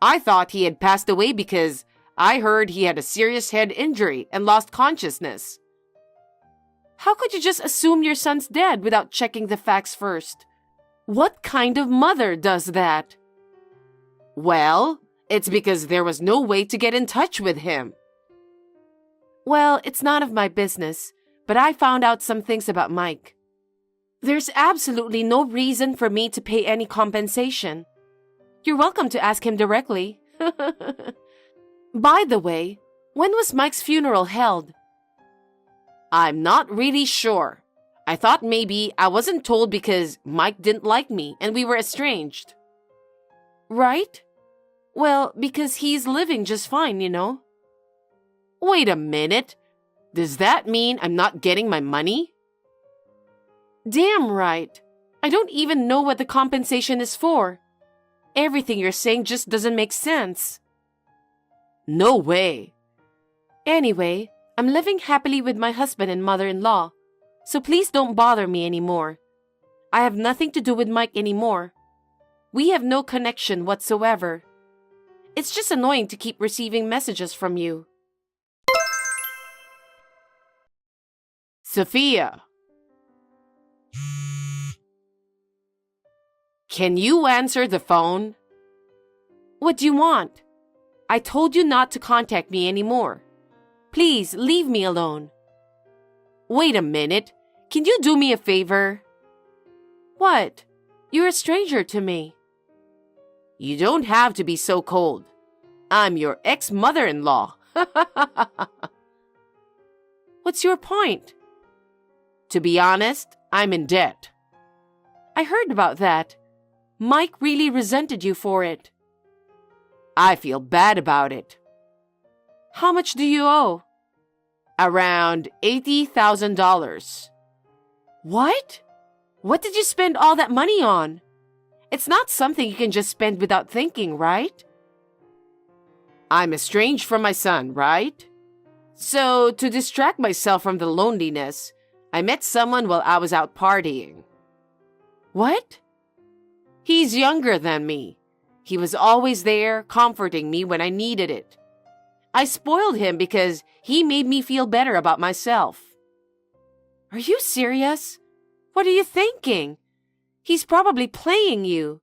I thought he had passed away because I heard he had a serious head injury and lost consciousness. How could you just assume your son's dead without checking the facts first? What kind of mother does that? Well, it's because there was no way to get in touch with him. Well, it's none of my business, but I found out some things about Mike. There's absolutely no reason for me to pay any compensation. You're welcome to ask him directly. By the way, when was Mike's funeral held? I'm not really sure. I thought maybe I wasn't told because Mike didn't like me and we were estranged. Right? Well, because he's living just fine, you know. Wait a minute. Does that mean I'm not getting my money? Damn right. I don't even know what the compensation is for. Everything you're saying just doesn't make sense. No way. Anyway, I'm living happily with my husband and mother-in-law, so please don't bother me anymore. I have nothing to do with Mike anymore. We have no connection whatsoever. It's just annoying to keep receiving messages from you. Sophia. Can you answer the phone? What do you want? I told you not to contact me anymore. Please leave me alone. Wait a minute. Can you do me a favor? What? You're a stranger to me. You don't have to be so cold. I'm your ex-mother-in-law. What's your point? To be honest, I'm in debt. I heard about that. Mike really resented you for it. I feel bad about it. How much do you owe? Around $80,000. What? What did you spend all that money on? It's not something you can just spend without thinking, right? I'm estranged from my son, right? So, to distract myself from the loneliness, I met someone while I was out partying. What? He's younger than me. He was always there, comforting me when I needed it. I spoiled him because he made me feel better about myself. Are you serious? What are you thinking? He's probably playing you.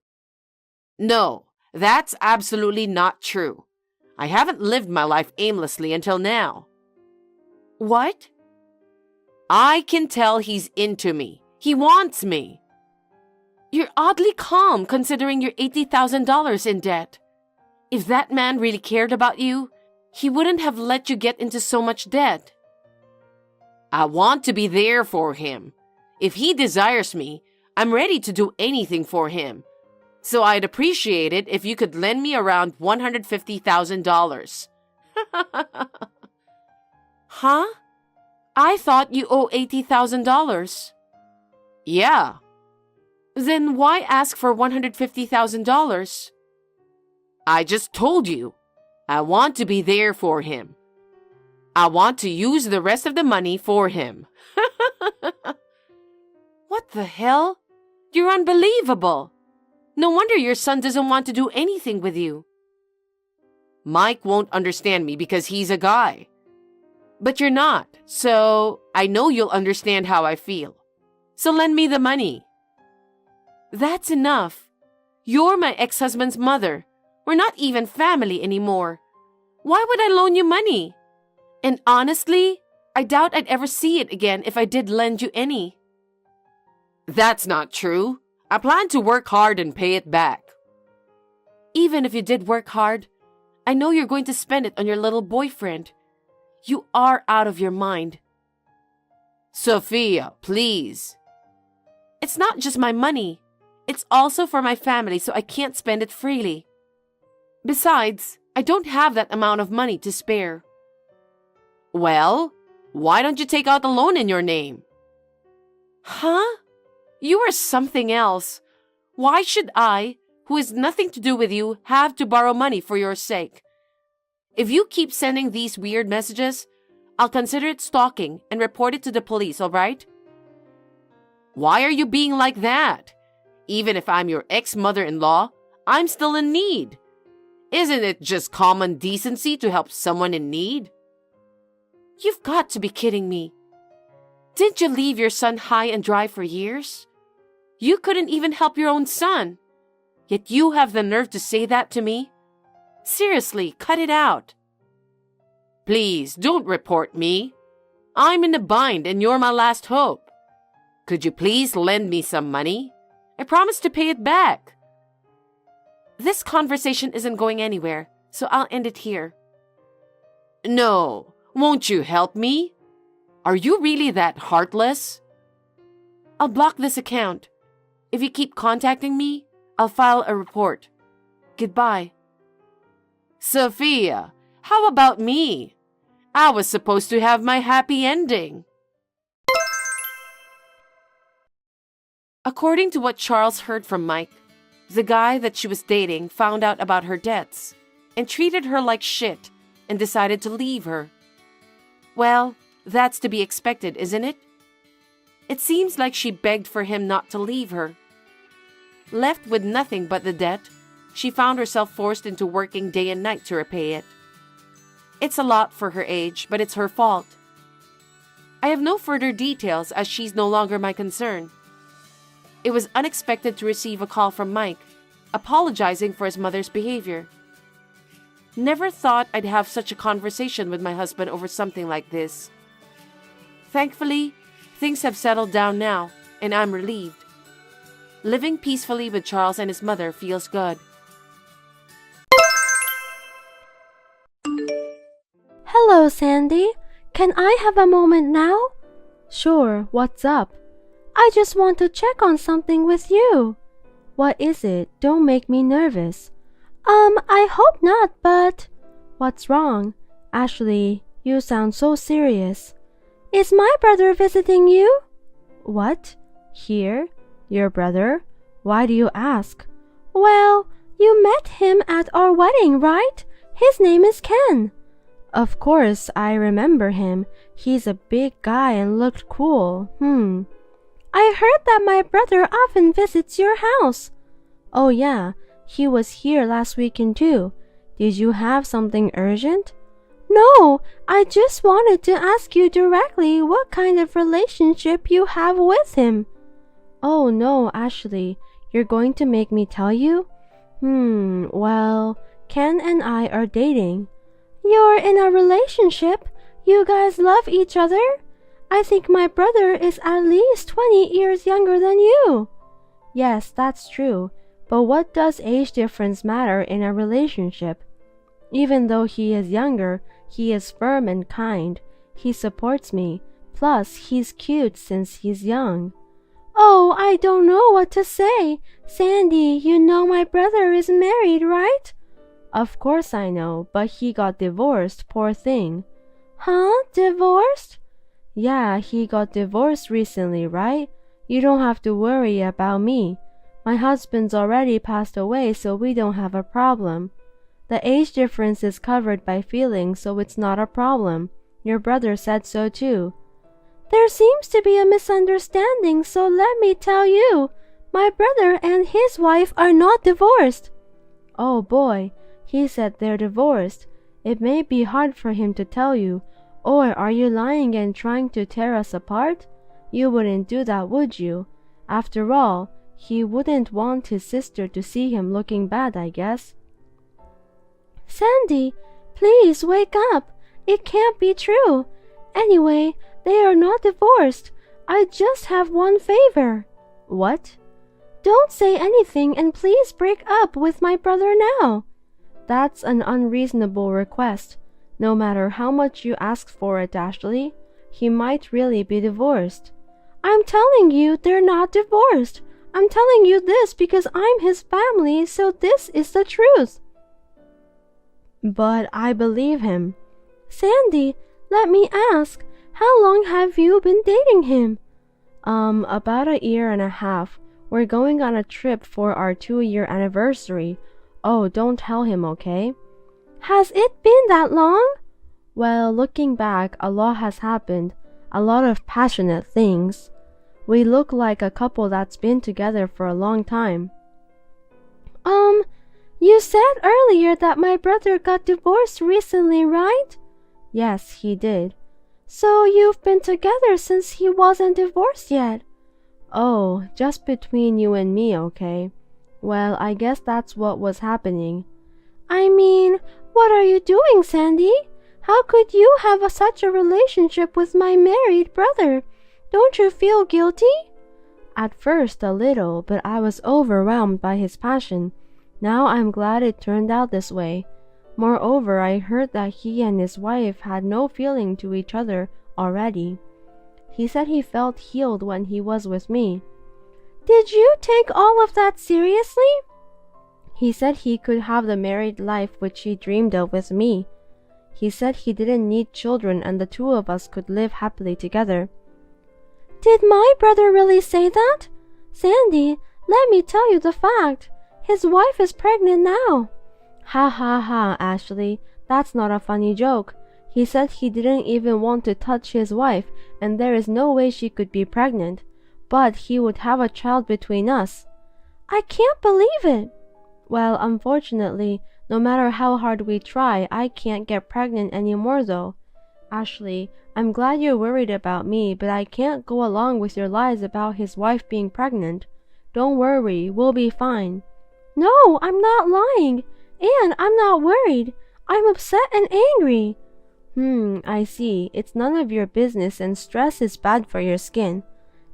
No, that's absolutely not true. I haven't lived my life aimlessly until now. What? I can tell he's into me. He wants me. You're oddly calm considering you're $80,000 in debt. If that man really cared about you, he wouldn't have let you get into so much debt. I want to be there for him. If he desires me, I'm ready to do anything for him. So I'd appreciate it if you could lend me around $150,000. Huh? I thought you owe $80,000. Yeah. Then why ask for $150,000? I just told you. I want to be there for him. I want to use the rest of the money for him. What the hell? You're unbelievable. No wonder your son doesn't want to do anything with you. Mike won't understand me because he's a guy. But you're not, so I know you'll understand how I feel. So lend me the money. That's enough. You're my ex-husband's mother. We're not even family anymore. Why would I loan you money? And honestly, I doubt I'd ever see it again if I did lend you any. That's not true. I plan to work hard and pay it back. Even if you did work hard, I know you're going to spend it on your little boyfriend. You are out of your mind. Sophia, please. It's not just my money. It's also for my family, so I can't spend it freely. Besides, I don't have that amount of money to spare. Well, why don't you take out the loan in your name? Huh? You are something else. Why should I, who has nothing to do with you, have to borrow money for your sake? If you keep sending these weird messages, I'll consider it stalking and report it to the police, all right? Why are you being like that? Even if I'm your ex-mother-in-law, I'm still in need. Isn't it just common decency to help someone in need? You've got to be kidding me. Didn't you leave your son high and dry for years? You couldn't even help your own son. Yet you have the nerve to say that to me? Seriously, cut it out. Please, don't report me. I'm in a bind and you're my last hope. Could you please lend me some money? I promise to pay it back. This conversation isn't going anywhere, so I'll end it here. No, won't you help me? Are you really that heartless? I'll block this account. If you keep contacting me, I'll file a report. Goodbye. Sophia, how about me? I was supposed to have my happy ending. According to what Charles heard from Mike, the guy that she was dating found out about her debts and treated her like shit and decided to leave her. Well, that's to be expected, isn't it? It seems like she begged for him not to leave her. Left with nothing but the debt, she found herself forced into working day and night to repay it. It's a lot for her age, but it's her fault. I have no further details as she's no longer my concern. It was unexpected to receive a call from Mike, apologizing for his mother's behavior. Never thought I'd have such a conversation with my husband over something like this. Thankfully, things have settled down now, and I'm relieved. Living peacefully with Charles and his mother feels good. Hello, Sandy. Can I have a moment now? Sure, what's up? I just want to check on something with you. What is it? Don't make me nervous. I hope not, but... What's wrong? Ashley, you sound so serious. Is my brother visiting you? What? Here? Your brother? Why do you ask? Well, you met him at our wedding, right? His name is Ken. Of course, I remember him. He's a big guy and looked cool. I heard that my brother often visits your house. Oh yeah, he was here last weekend too. Did you have something urgent? No, I just wanted to ask you directly what kind of relationship you have with him. Oh no, Ashley, you're going to make me tell you? Well, Ken and I are dating. You're in a relationship? You guys love each other? I think my brother is at least 20 years younger than you. Yes, that's true. But what does age difference matter in a relationship? Even though he is younger, he is firm and kind. He supports me. Plus, he's cute since he's young. Oh, I don't know what to say. Sandy, you know my brother is married, right? Of course I know, but he got divorced, poor thing. Huh? Divorced? Yeah, he got divorced recently, right? You don't have to worry about me. My husband's already passed away, so we don't have a problem. The age difference is covered by feelings, so it's not a problem. Your brother said so too. There seems to be a misunderstanding, so let me tell you. My brother and his wife are not divorced. Oh boy, he said they're divorced. It may be hard for him to tell you. Or are you lying and trying to tear us apart? You wouldn't do that, would you? After all, he wouldn't want his sister to see him looking bad, I guess. Sandy, please wake up. It can't be true. Anyway, they are not divorced. I just have one favor. What? Don't say anything and please break up with my brother now. That's an unreasonable request. No matter how much you ask for it, Ashley, he might really be divorced. I'm telling you they're not divorced. I'm telling you this because I'm his family, so this is the truth. But I believe him. Sandy, let me ask, how long have you been dating him? About a year and a half. We're going on a trip for our 2-year anniversary. Oh, don't tell him, okay? Has it been that long? Well, looking back, a lot has happened. A lot of passionate things. We look like a couple that's been together for a long time. You said earlier that my brother got divorced recently, right? Yes, he did. So you've been together since he wasn't divorced yet? Oh, just between you and me, okay? Well, I guess that's what was happening. I mean, what are you doing, Sandy? How could you have such a relationship with my married brother? Don't you feel guilty? At first, a little, but I was overwhelmed by his passion. Now I'm glad it turned out this way. Moreover, I heard that he and his wife had no feeling to each other already. He said he felt healed when he was with me. Did you take all of that seriously? He said he could have the married life which he dreamed of with me. He said he didn't need children and the two of us could live happily together. Did my brother really say that? Sandy, let me tell you the fact. His wife is pregnant now. Ha ha ha, Ashley. That's not a funny joke. He said he didn't even want to touch his wife and there is no way she could be pregnant. But he would have a child between us. I can't believe it. Well, unfortunately, no matter how hard we try, I can't get pregnant anymore though. Ashley, I'm glad you're worried about me, but I can't go along with your lies about his wife being pregnant. Don't worry, we'll be fine. No, I'm not lying. And I'm not worried. I'm upset and angry. I see. It's none of your business and stress is bad for your skin.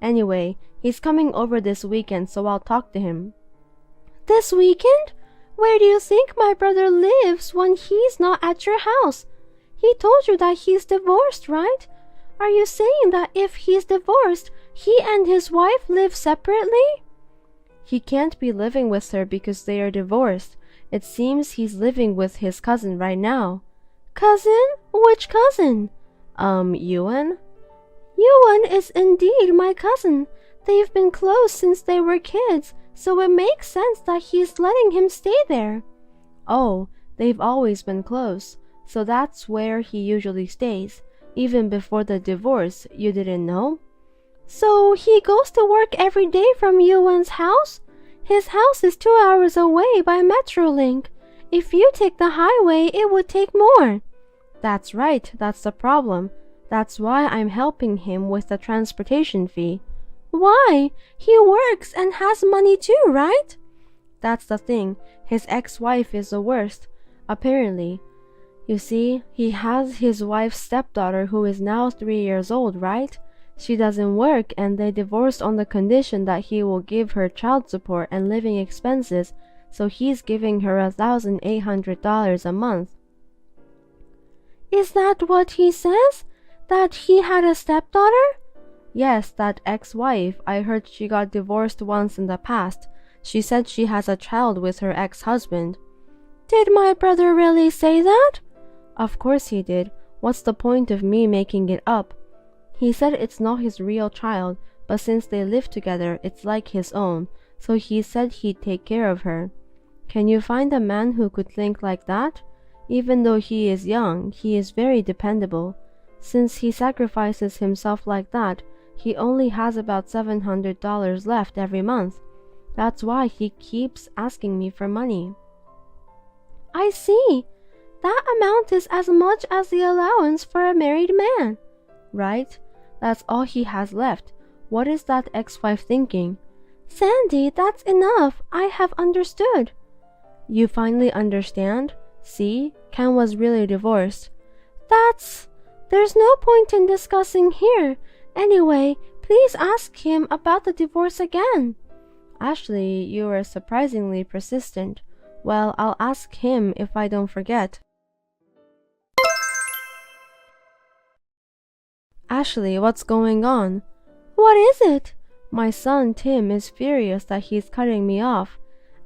Anyway, he's coming over this weekend, so I'll talk to him. This weekend? Where do you think my brother lives when he's not at your house? He told you that he's divorced, right? Are you saying that if he's divorced, he and his wife live separately? He can't be living with her because they are divorced. It seems he's living with his cousin right now. Cousin? Which cousin? Yuan? Yuan is indeed my cousin. They've been close since they were kids, so it makes sense that he's letting him stay there. Oh, they've always been close, so that's where he usually stays. Even before the divorce, you didn't know? So he goes to work every day from Yuan's house? His house is 2 hours away by Metrolink. If you take the highway, it would take more. That's right, that's the problem. That's why I'm helping him with the transportation fee. Why? He works and has money too, right? That's the thing. His ex-wife is the worst, apparently. You see, he has his wife's stepdaughter who is now 3 years old, right? She doesn't work and they divorced on the condition that he will give her child support and living expenses, so he's giving her $1,800 a month. Is that what he says? That he had a stepdaughter? Yes, that ex-wife. I heard she got divorced once in the past. She said she has a child with her ex-husband. Did my brother really say that? Of course he did. What's the point of me making it up? He said it's not his real child, but since they live together, it's like his own, so he said he'd take care of her. Can you find a man who could think like that? Even though he is young, he is very dependable. Since he sacrifices himself like that, he only has about $700 left every month. That's why he keeps asking me for money. I see. That amount is as much as the allowance for a married man. Right? That's all he has left. What is that ex-wife thinking? Sandy, that's enough. I have understood. You finally understand? See, Ken was really divorced. There's no point in discussing here. Anyway, please ask him about the divorce again. Ashley, you are surprisingly persistent. Well, I'll ask him if I don't forget. Ashley, what's going on? What is it? My son Tim is furious that he's cutting me off.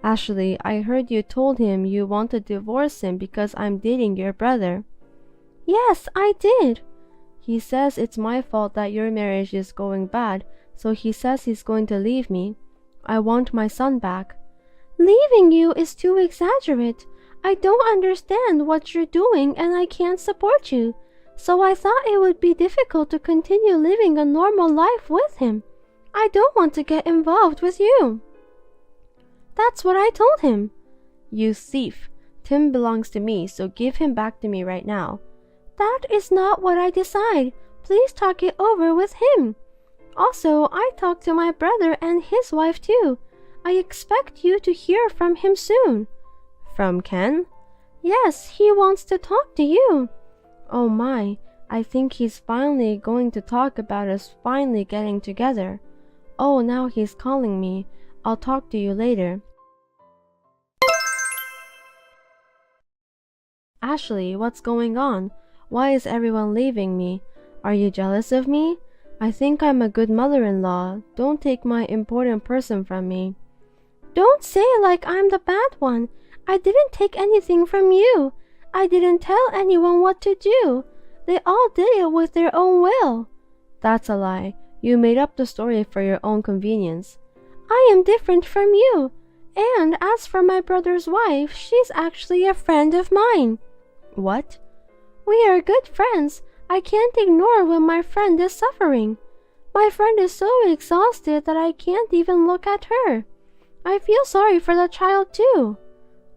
Ashley, I heard you told him you want to divorce him because I'm dating your brother. Yes, I did. He says it's my fault that your marriage is going bad, so he says he's going to leave me. I want my son back. Leaving you is too exaggerate. I don't understand what you're doing and I can't support you. So I thought it would be difficult to continue living a normal life with him. I don't want to get involved with you. That's what I told him. You thief. Tim belongs to me, so give him back to me right now. That is not what I decide. Please talk it over with him. Also, I talked to my brother and his wife too. I expect you to hear from him soon. From Ken? Yes, he wants to talk to you. Oh my, I think he's finally going to talk about us finally getting together. Oh, now he's calling me. I'll talk to you later. Ashley, what's going on? Why is everyone leaving me? Are you jealous of me? I think I'm a good mother-in-law. Don't take my important person from me. Don't say it like I'm the bad one. I didn't take anything from you. I didn't tell anyone what to do. They all did it with their own will. That's a lie. You made up the story for your own convenience. I am different from you. And as for my brother's wife, she's actually a friend of mine. What? We are good friends. I can't ignore when my friend is suffering. My friend is so exhausted that I can't even look at her. I feel sorry for the child too.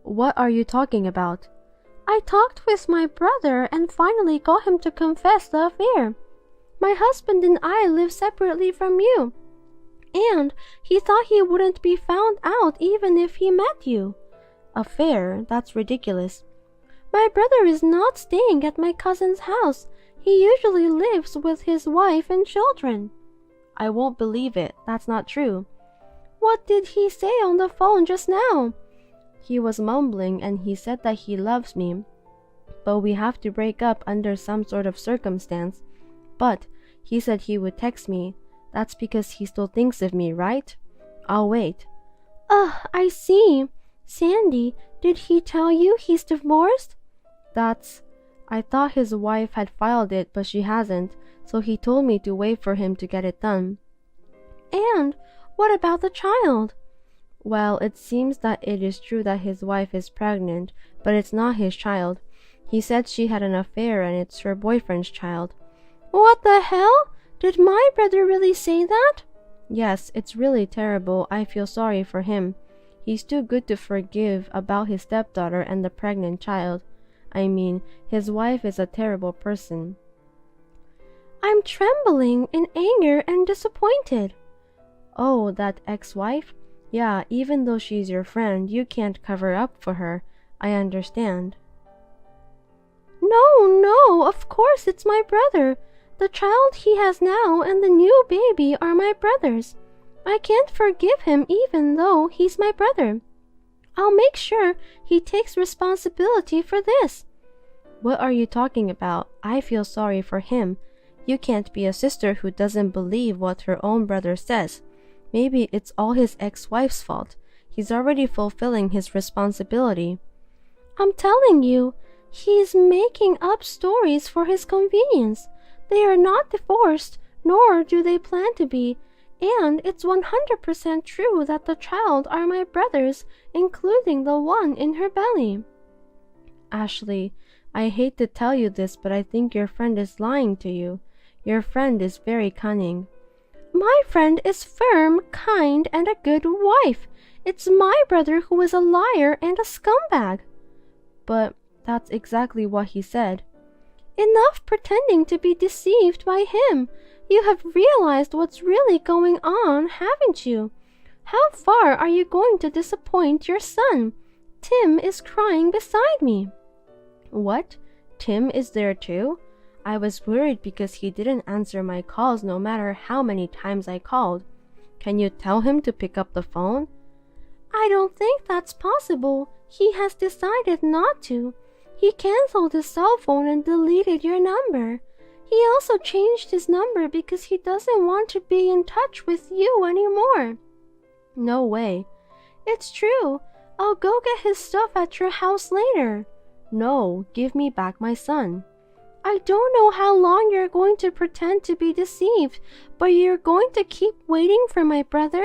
What are you talking about? I talked with my brother and finally got him to confess the affair. My husband and I live separately from you. And he thought he wouldn't be found out even if he met you. Affair? That's ridiculous. My brother is not staying at my cousin's house. He usually lives with his wife and children. I won't believe it. That's not true. What did he say on the phone just now? He was mumbling and he said that he loves me, but we have to break up under some sort of circumstance. But he said he would text me. That's because he still thinks of me, right? I'll wait. I see. Sandy, did he tell you he's divorced? I thought his wife had filed it, but she hasn't, so he told me to wait for him to get it done. And what about the child? Well, it seems that it is true that his wife is pregnant, but it's not his child. He said she had an affair and it's her boyfriend's child. What the hell? Did my brother really say that? Yes, it's really terrible. I feel sorry for him. He's too good to forgive about his stepdaughter and the pregnant child. I mean, his wife is a terrible person. I'm trembling in anger and disappointed. Oh, that ex-wife? Yeah, even though she's your friend, you can't cover up for her. I understand. No, of course it's my brother. The child he has now and the new baby are my brother's. I can't forgive him even though he's my brother. I'll make sure he takes responsibility for this. What are you talking about? I feel sorry for him. You can't be a sister who doesn't believe what her own brother says. Maybe it's all his ex-wife's fault. He's already fulfilling his responsibility. I'm telling you, he's making up stories for his convenience. They are not divorced, nor do they plan to be. And it's 100% true that the child are my brothers, including the one in her belly. Ashley, I hate to tell you this, but I think your friend is lying to you. Your friend is very cunning. My friend is firm, kind, and a good wife. It's my brother who is a liar and a scumbag. But that's exactly what he said. Enough pretending to be deceived by him. You have realized what's really going on, haven't you? How far are you going to disappoint your son? Tim is crying beside me. What? Tim is there too? I was worried because he didn't answer my calls no matter how many times I called. Can you tell him to pick up the phone? I don't think that's possible. He has decided not to. He canceled his cell phone and deleted your number. He also changed his number because he doesn't want to be in touch with you anymore. No way. It's true. I'll go get his stuff at your house later. No, give me back my son. I don't know how long you're going to pretend to be deceived, but you're going to keep waiting for my brother?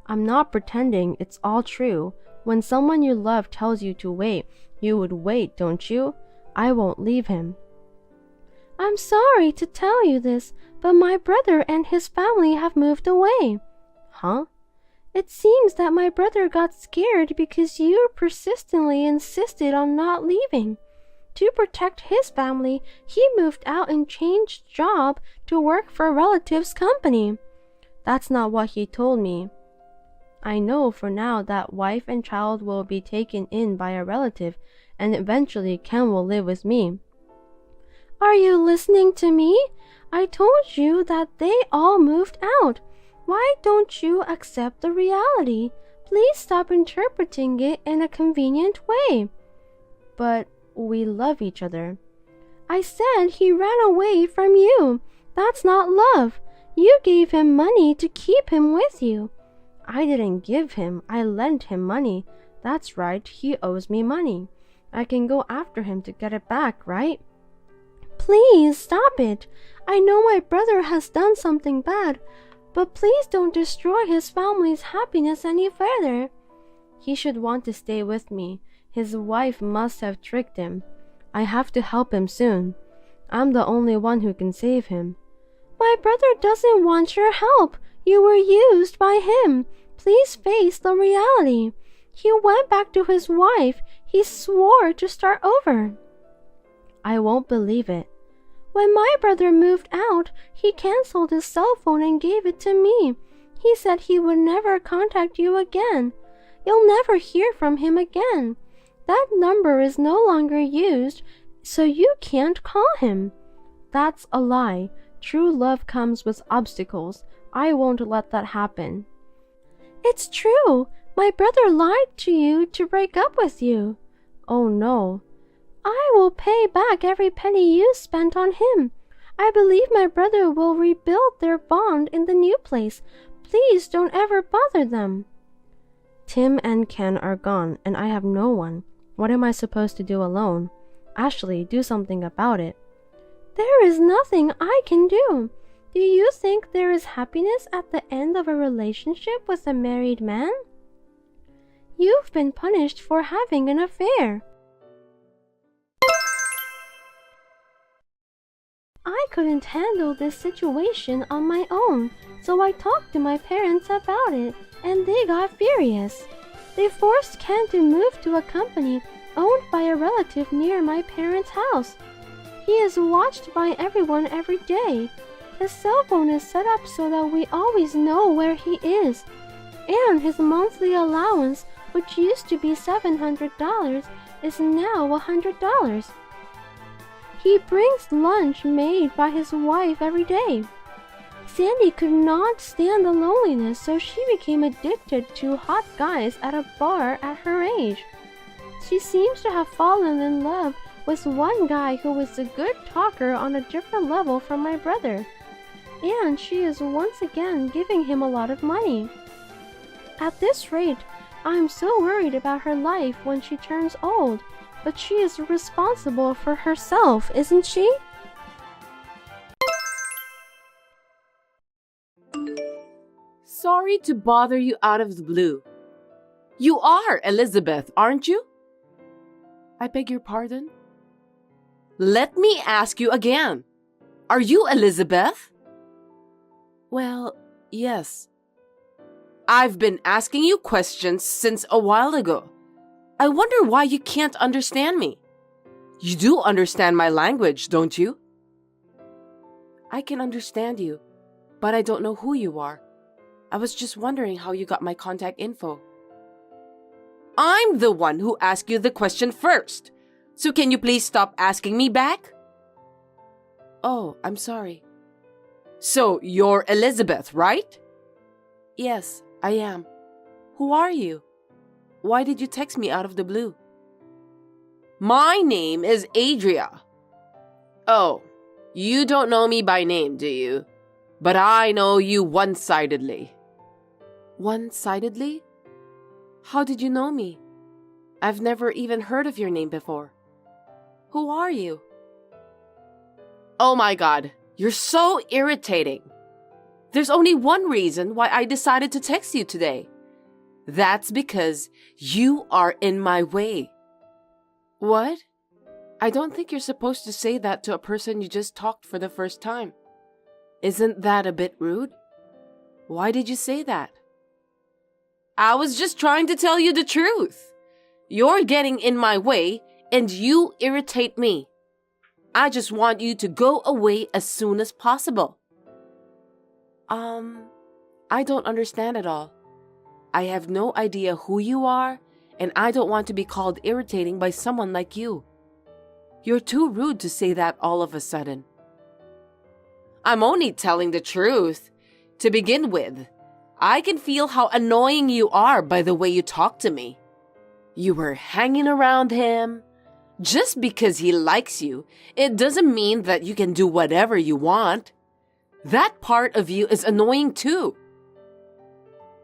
I'm not pretending, it's all true. When someone you love tells you to wait, you would wait, don't you? I won't leave him. I'm sorry to tell you this, but my brother and his family have moved away. Huh? It seems that my brother got scared because you persistently insisted on not leaving. To protect his family, he moved out and changed job to work for a relative's company. That's not what he told me. I know for now that wife and child will be taken in by a relative, and eventually Ken will live with me. Are you listening to me? I told you that they all moved out. Why don't you accept the reality? Please stop interpreting it in a convenient way. But we love each other. I said he ran away from you. That's not love. You gave him money to keep him with you. I didn't give him. I lent him money. That's right, he owes me money. I can go after him to get it back, right? Please stop it. I know my brother has done something bad, but please don't destroy his family's happiness any further. He should want to stay with me. His wife must have tricked him. I have to help him soon. I'm the only one who can save him. My brother doesn't want your help. You were used by him. Please face the reality. He went back to his wife. He swore to start over. I won't believe it. When my brother moved out, he canceled his cell phone and gave it to me. He said he would never contact you again. You'll never hear from him again. That number is no longer used, so you can't call him. That's a lie. True love comes with obstacles. I won't let that happen. It's true. My brother lied to you to break up with you. Oh no. I will pay back every penny you spent on him. I believe my brother will rebuild their bond in the new place. Please don't ever bother them. Tim and Ken are gone, and I have no one. What am I supposed to do alone? Ashley, do something about it. There is nothing I can do. Do you think there is happiness at the end of a relationship with a married man? You've been punished for having an affair. I couldn't handle this situation on my own, so I talked to my parents about it, and they got furious. They forced Ken to move to a company owned by a relative near my parents' house. He is watched by everyone every day. His cell phone is set up so that we always know where he is. And his monthly allowance, which used to be $700, is now $100. He brings lunch made by his wife every day. Sandy could not stand the loneliness, so she became addicted to hot guys at a bar at her age. She seems to have fallen in love with one guy who was a good talker on a different level from my brother. And she is once again giving him a lot of money. At this rate, I'm so worried about her life when she turns old. But she is responsible for herself, isn't she? Sorry to bother you out of the blue. You are Elizabeth, aren't you? I beg your pardon? Let me ask you again. Are you Elizabeth? Well, yes. I've been asking you questions since a while ago. I wonder why you can't understand me. You do understand my language, don't you? I can understand you, but I don't know who you are. I was just wondering how you got my contact info. I'm the one who asked you the question first. So can you please stop asking me back? Oh, I'm sorry. So you're Elizabeth, right? Yes, I am. Who are you? Why did you text me out of the blue? My name is Adria. Oh, you don't know me by name, do you? But I know you one-sidedly. One-sidedly? How did you know me? I've never even heard of your name before. Who are you? Oh my God, you're so irritating. There's only one reason why I decided to text you today. That's because you are in my way. What? I don't think you're supposed to say that to a person you just talked for the first time. Isn't that a bit rude? Why did you say that? I was just trying to tell you the truth. You're getting in my way and you irritate me. I just want you to go away as soon as possible. I don't understand at all. I have no idea who you are, and I don't want to be called irritating by someone like you. You're too rude to say that all of a sudden. I'm only telling the truth. To begin with, I can feel how annoying you are by the way you talk to me. You were hanging around him. Just because he likes you, it doesn't mean that you can do whatever you want. That part of you is annoying too.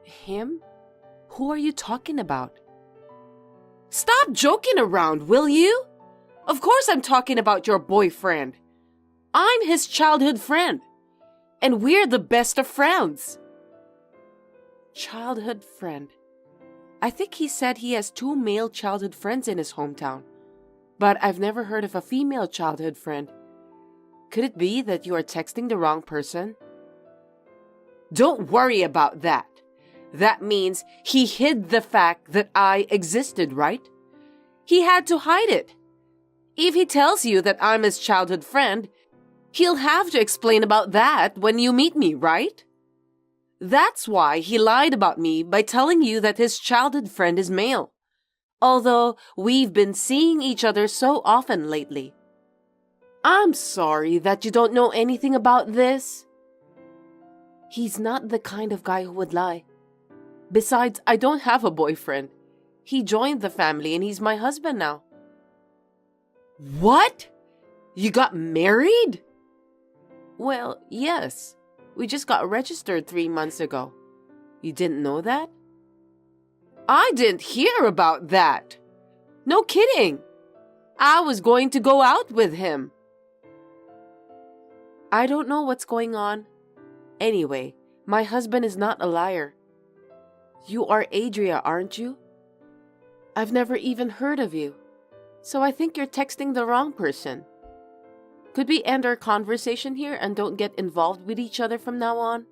Him? Who are you talking about? Stop joking around, will you? Of course I'm talking about your boyfriend. I'm his childhood friend. And we're the best of friends. Childhood friend. I think he said he has 2 male childhood friends in his hometown. But I've never heard of a female childhood friend. Could it be that you are texting the wrong person? Don't worry about that. That means he hid the fact that I existed, right? He had to hide it. If he tells you that I'm his childhood friend, he'll have to explain about that when you meet me, right? That's why he lied about me by telling you that his childhood friend is male. Although we've been seeing each other so often lately. I'm sorry that you don't know anything about this. He's not the kind of guy who would lie. Besides, I don't have a boyfriend. He joined the family and he's my husband now. What? You got married? Well, yes. We just got registered 3 months ago. You didn't know that? I didn't hear about that. No kidding. I was going to go out with him. I don't know what's going on. Anyway, my husband is not a liar. You are Adria, aren't you? I've never even heard of you. So I think you're texting the wrong person. Could we end our conversation here and don't get involved with each other from now on?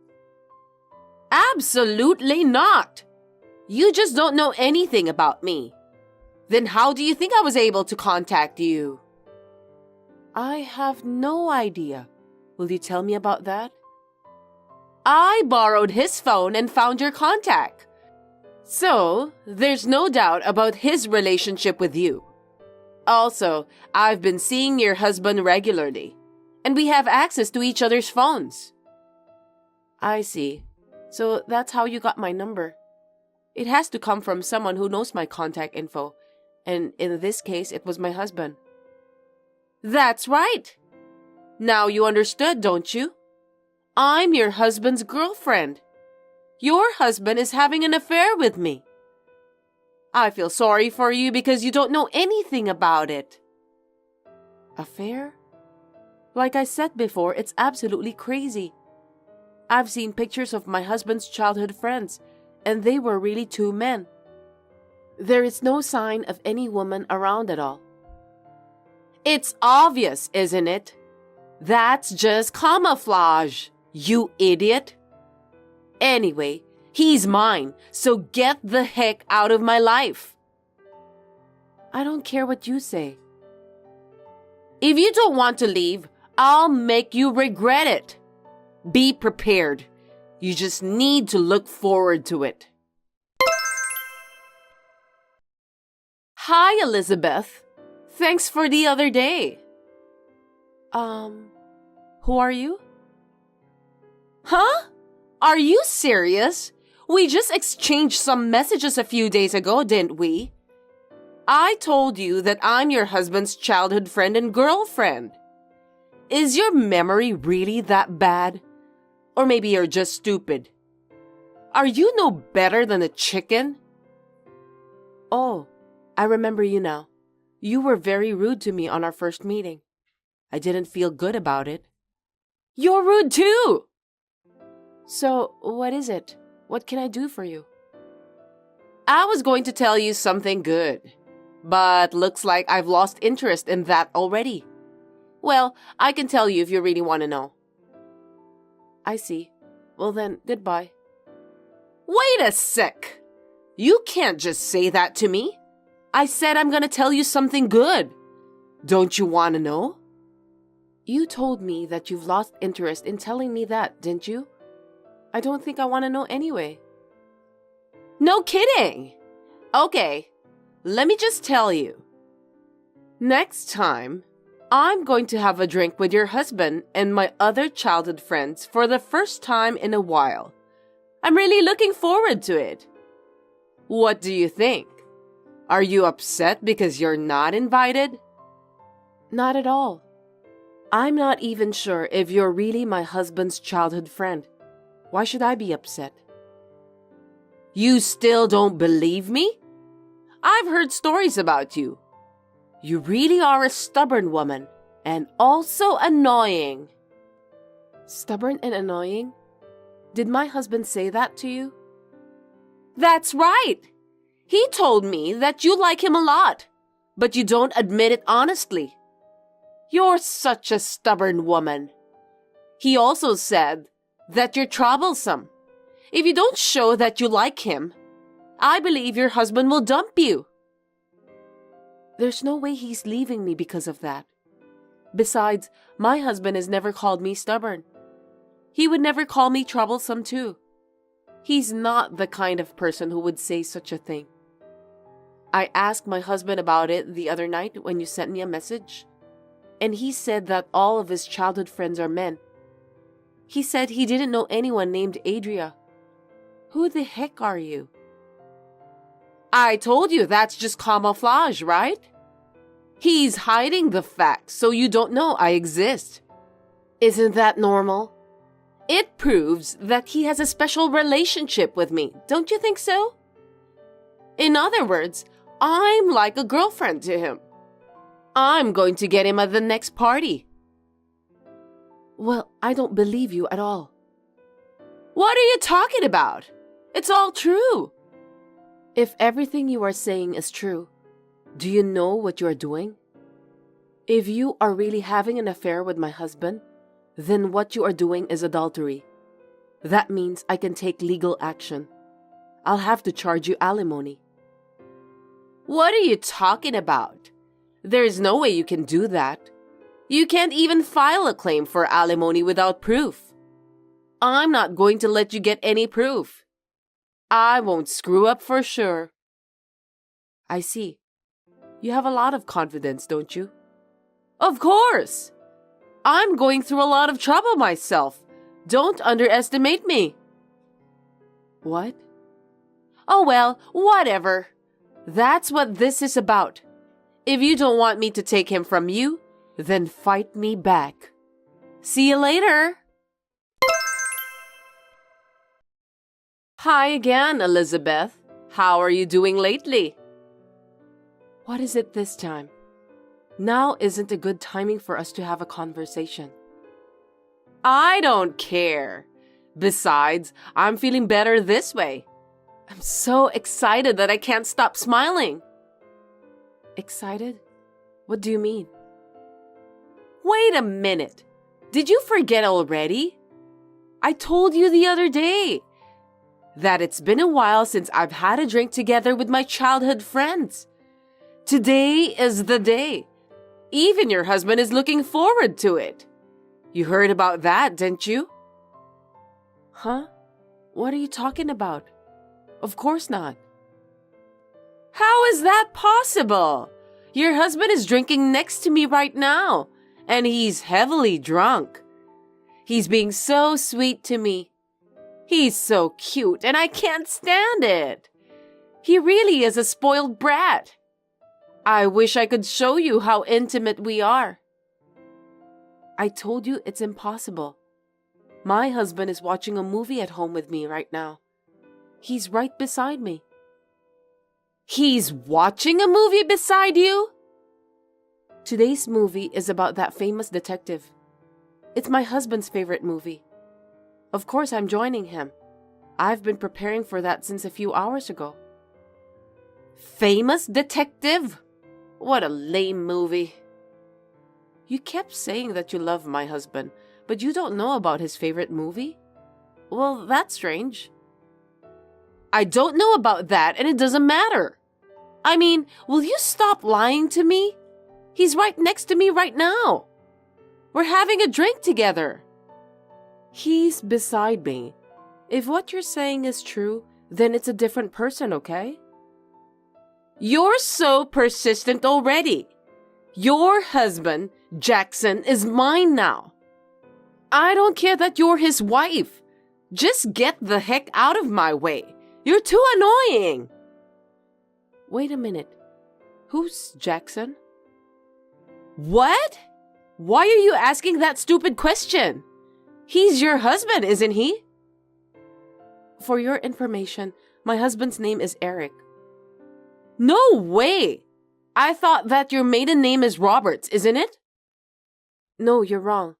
Absolutely not! You just don't know anything about me. Then how do you think I was able to contact you? I have no idea. Will you tell me about that? I borrowed his phone and found your contact. So, there's no doubt about his relationship with you. Also, I've been seeing your husband regularly, and we have access to each other's phones. I see. So that's how you got my number. It has to come from someone who knows my contact info, and in this case, it was my husband. That's right. Now you understood, don't you? I'm your husband's girlfriend. Your husband is having an affair with me. I feel sorry for you because you don't know anything about it. Affair? Like I said before, it's absolutely crazy. I've seen pictures of my husband's childhood friends, and they were really two men. There is no sign of any woman around at all. It's obvious, isn't it? That's just camouflage, you idiot. Anyway, he's mine, so get the heck out of my life. I don't care what you say. If you don't want to leave, I'll make you regret it. Be prepared. You just need to look forward to it. Hi, Elizabeth. Thanks for the other day. Who are you? Huh? Are you serious? We just exchanged some messages a few days ago, didn't we? I told you that I'm your husband's childhood friend and girlfriend. Is your memory really that bad? Or maybe you're just stupid. Are you no better than a chicken? Oh, I remember you now. You were very rude to me on our first meeting. I didn't feel good about it. You're rude too! So, what is it? What can I do for you? I was going to tell you something good, but looks like I've lost interest in that already. Well, I can tell you if you really want to know. I see. Well then, goodbye. Wait a sec! You can't just say that to me. I said I'm gonna tell you something good. Don't you want to know? You told me that you've lost interest in telling me that, didn't you? I don't think I want to know anyway. No kidding! Okay, let me just tell you. Next time, I'm going to have a drink with your husband and my other childhood friends for the first time in a while. I'm really looking forward to it. What do you think? Are you upset because you're not invited? Not at all. I'm not even sure if you're really my husband's childhood friend. Why should I be upset? You still don't believe me? I've heard stories about you. You really are a stubborn woman, and also annoying. Stubborn and annoying? Did my husband say that to you? That's right! He told me that you like him a lot, but you don't admit it honestly. You're such a stubborn woman. He also said that you're troublesome. If you don't show that you like him, I believe your husband will dump you. There's no way he's leaving me because of that. Besides, my husband has never called me stubborn. He would never call me troublesome too. He's not the kind of person who would say such a thing. I asked my husband about it the other night when you sent me a message, and he said that all of his childhood friends are men. He said he didn't know anyone named Adria. Who the heck are you? I told you that's just camouflage, right? He's hiding the fact so you don't know I exist. Isn't that normal? It proves that he has a special relationship with me, don't you think so? In other words, I'm like a girlfriend to him. I'm going to get him at the next party. Well, I don't believe you at all. What are you talking about? It's all true. If everything you are saying is true, do you know what you are doing? If you are really having an affair with my husband, then what you are doing is adultery. That means I can take legal action. I'll have to charge you alimony. What are you talking about? There's no way you can do that. You can't even file a claim for alimony without proof. I'm not going to let you get any proof. I won't screw up for sure. I see. You have a lot of confidence, don't you? Of course. I'm going through a lot of trouble myself. Don't underestimate me. What? Oh well, whatever. That's what this is about. If you don't want me to take him from you, then fight me back. See you later. Hi again, Elizabeth. How are you doing lately? What is it this time? Now isn't a good timing for us to have a conversation. I don't care. Besides, I'm feeling better this way. I'm so excited that I can't stop smiling. Excited? What do you mean? Wait a minute. Did you forget already? I told you the other day that it's been a while since I've had a drink together with my childhood friends. Today is the day. Even your husband is looking forward to it. You heard about that, didn't you? Huh? What are you talking about? Of course not. How is that possible? Your husband is drinking next to me right now, and he's heavily drunk. He's being so sweet to me. He's so cute, and I can't stand it. He really is a spoiled brat. I wish I could show you how intimate we are. I told you it's impossible. My husband is watching a movie at home with me right now. He's right beside me. He's watching a movie beside you? Today's movie is about that famous detective. It's my husband's favorite movie. Of course, I'm joining him. I've been preparing for that since a few hours ago. Famous detective? What a lame movie. You kept saying that you love my husband, but you don't know about his favorite movie? Well, that's strange. I don't know about that, and it doesn't matter. I mean, will you stop lying to me? He's right next to me right now. We're having a drink together. He's beside me. If what you're saying is true, then it's a different person, okay? You're so persistent already. Your husband, Jackson, is mine now. I don't care that you're his wife. Just get the heck out of my way. You're too annoying. Wait a minute. Who's Jackson? What? Why are you asking that stupid question? He's your husband, isn't he? For your information, my husband's name is Eric. No way! I thought that your maiden name is Roberts, isn't it? No, you're wrong.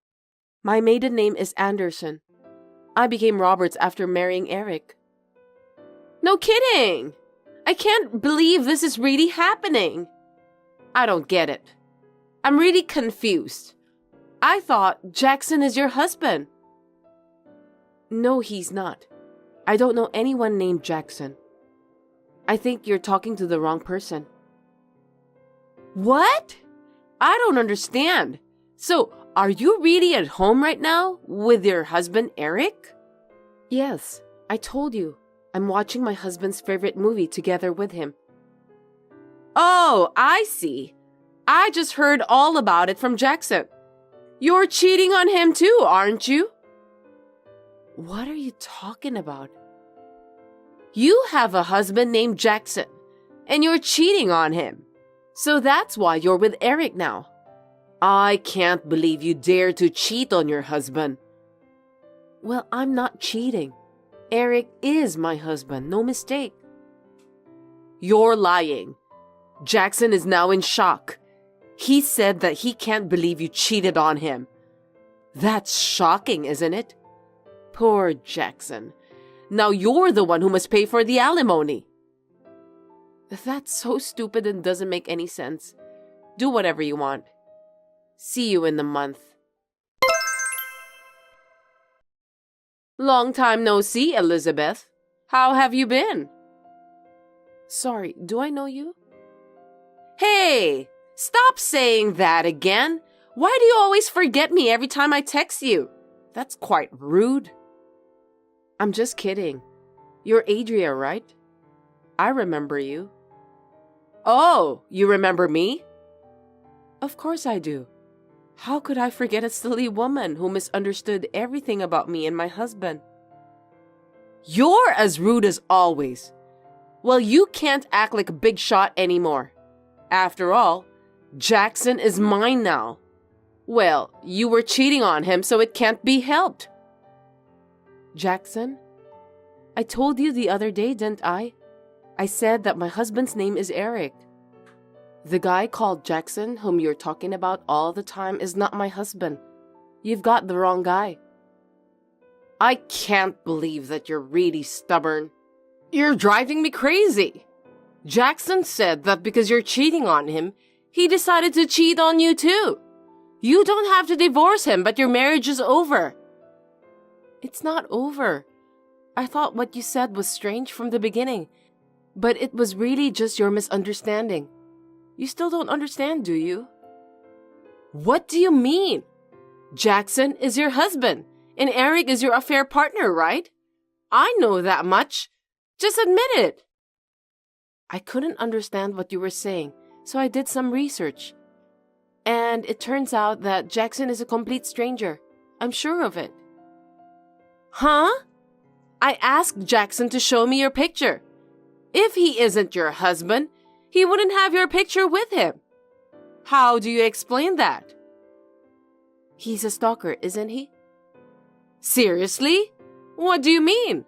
My maiden name is Anderson. I became Roberts after marrying Eric. No kidding! I can't believe this is really happening. I don't get it. I'm really confused. I thought Jackson is your husband. No, he's not. I don't know anyone named Jackson. I think you're talking to the wrong person. What? I don't understand. So, are you really at home right now with your husband, Eric? Yes, I told you. I'm watching my husband's favorite movie together with him. Oh, I see. I just heard all about it from Jackson. You're cheating on him too, aren't you? What are you talking about? You have a husband named Jackson, and you're cheating on him. So that's why you're with Eric now. I can't believe you dare to cheat on your husband. Well, I'm not cheating. Eric is my husband, no mistake. You're lying. Jackson is now in shock. He said that he can't believe you cheated on him. That's shocking, isn't it? Poor Jackson. Now you're the one who must pay for the alimony. That's so stupid and doesn't make any sense. Do whatever you want. See you in the month. Long time no see, Elizabeth. How have you been? Sorry, do I know you? Hey, stop saying that again. Why do you always forget me every time I text you? That's quite rude. I'm just kidding. You're Adria, right? I remember you. Oh, you remember me? Of course I do. How could I forget a silly woman who misunderstood everything about me and my husband? You're as rude as always. Well, you can't act like a big shot anymore. After all, Jackson is mine now. Well, you were cheating on him, so it can't be helped. Jackson? I told you the other day, didn't I? I said that my husband's name is Eric. The guy called Jackson, whom you're talking about all the time, is not my husband. You've got the wrong guy. I can't believe that you're really stubborn. You're driving me crazy. Jackson said that because you're cheating on him, he decided to cheat on you too. You don't have to divorce him, but your marriage is over. It's not over. I thought what you said was strange from the beginning, but it was really just your misunderstanding. You still don't understand, do you? What do you mean? Jackson is your husband, and Eric is your affair partner, right? I know that much. Just admit it. I couldn't understand what you were saying, so I did some research. And it turns out that Jackson is a complete stranger. I'm sure of it. Huh? I asked Jackson to show me your picture. If he isn't your husband, he wouldn't have your picture with him. How do you explain that? He's a stalker, isn't he? Seriously? What do you mean?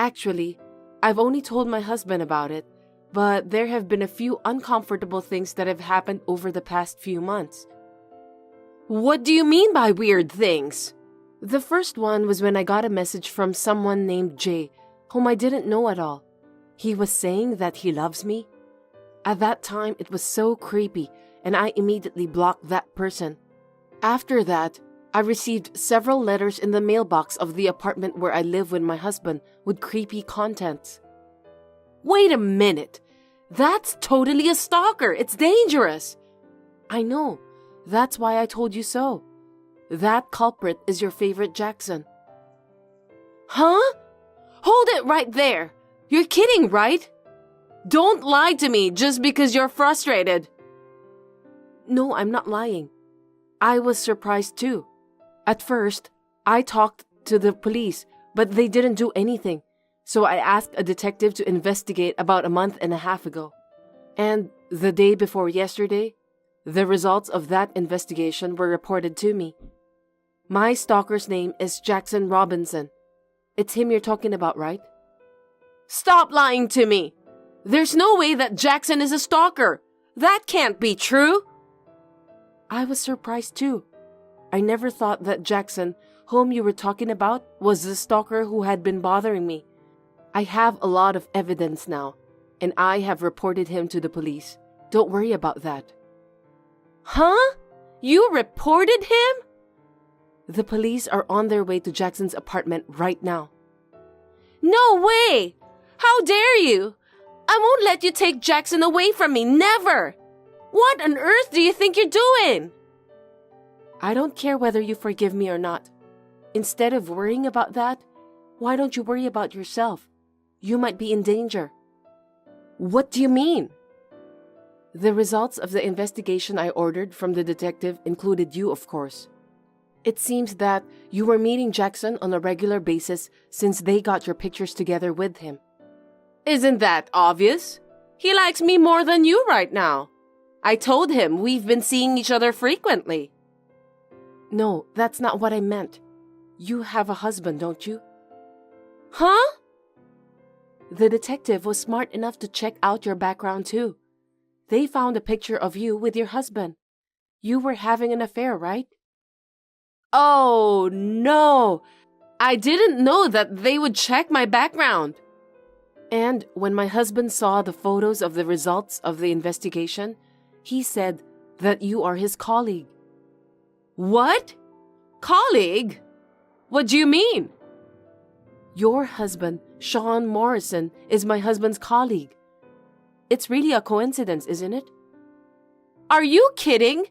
Actually, I've only told my husband about it, but there have been a few uncomfortable things that have happened over the past few months. What do you mean by weird things? The first one was when I got a message from someone named Jay, whom I didn't know at all. He was saying that he loves me. At that time, it was so creepy, and I immediately blocked that person. After that, I received several letters in the mailbox of the apartment where I live with my husband with creepy contents. Wait a minute! That's totally a stalker! It's dangerous! I know. That's why I told you so. That culprit is your favorite Jackson. Huh? Hold it right there! You're kidding, right? Don't lie to me just because you're frustrated. No, I'm not lying. I was surprised too. At first, I talked to the police, but they didn't do anything. So I asked a detective to investigate about a month and a half ago. And the day before yesterday, the results of that investigation were reported to me. My stalker's name is Jackson Robinson. It's him you're talking about, right? Stop lying to me! There's no way that Jackson is a stalker! That can't be true! I was surprised too. I never thought that Jackson, whom you were talking about, was the stalker who had been bothering me. I have a lot of evidence now, and I have reported him to the police. Don't worry about that. Huh? You reported him? The police are on their way to Jackson's apartment right now. No way! How dare you! I won't let you take Jackson away from me, never! What on earth do you think you're doing? I don't care whether you forgive me or not. Instead of worrying about that, why don't you worry about yourself? You might be in danger. What do you mean? The results of the investigation I ordered from the detective included you, of course. It seems that you were meeting Jackson on a regular basis since they got your pictures together with him. Isn't that obvious? He likes me more than you right now. I told him we've been seeing each other frequently. No, that's not what I meant. You have a husband, don't you? Huh? The detective was smart enough to check out your background too. They found a picture of you with your husband. You were having an affair, right? Oh, no! I didn't know that they would check my background. And when my husband saw the photos of the results of the investigation, he said that you are his colleague. What? Colleague? What do you mean? Your husband, Sean Morrison, is my husband's colleague. It's really a coincidence, isn't it? Are you kidding?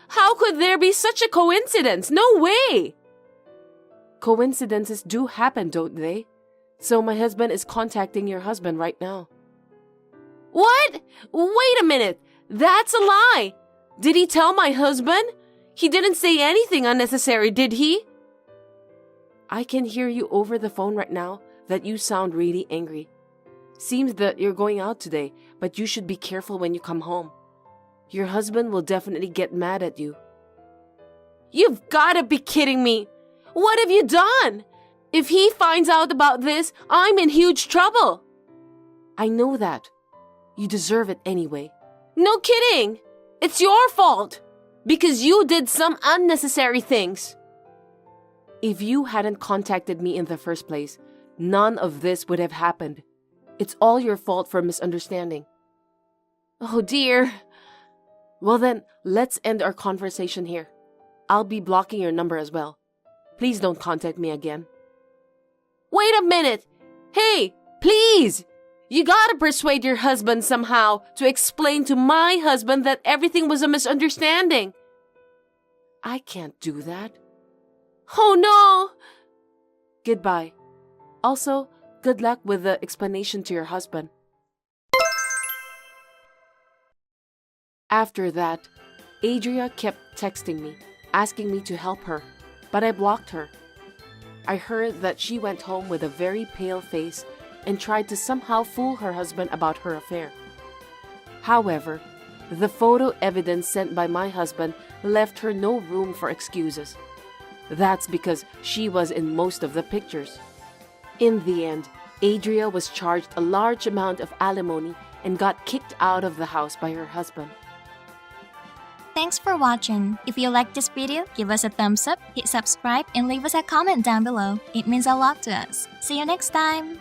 How could there be such a coincidence? No way! Coincidences do happen, don't they? So my husband is contacting your husband right now. What? Wait a minute. That's a lie. Did he tell my husband? He didn't say anything unnecessary, did he? I can hear you over the phone right now that you sound really angry. Seems that you're going out today, but you should be careful when you come home. Your husband will definitely get mad at you. You've got to be kidding me. What have you done? If he finds out about this, I'm in huge trouble. I know that. You deserve it anyway. No kidding. It's your fault. Because you did some unnecessary things. If you hadn't contacted me in the first place, none of this would have happened. It's all your fault for misunderstanding. Oh dear. Well then, let's end our conversation here. I'll be blocking your number as well. Please don't contact me again. Wait a minute! Hey, please! You gotta persuade your husband somehow to explain to my husband that everything was a misunderstanding. I can't do that. Oh no! Goodbye. Also, good luck with the explanation to your husband. After that, Adria kept texting me, asking me to help her, but I blocked her. I heard that she went home with a very pale face and tried to somehow fool her husband about her affair. However, the photo evidence sent by my husband left her no room for excuses. That's because she was in most of the pictures. In the end, Adria was charged a large amount of alimony and got kicked out of the house by her husband. Thanks for watching. If you liked this video, give us a thumbs up, hit subscribe, and leave us a comment down below. It means a lot to us. See you next time!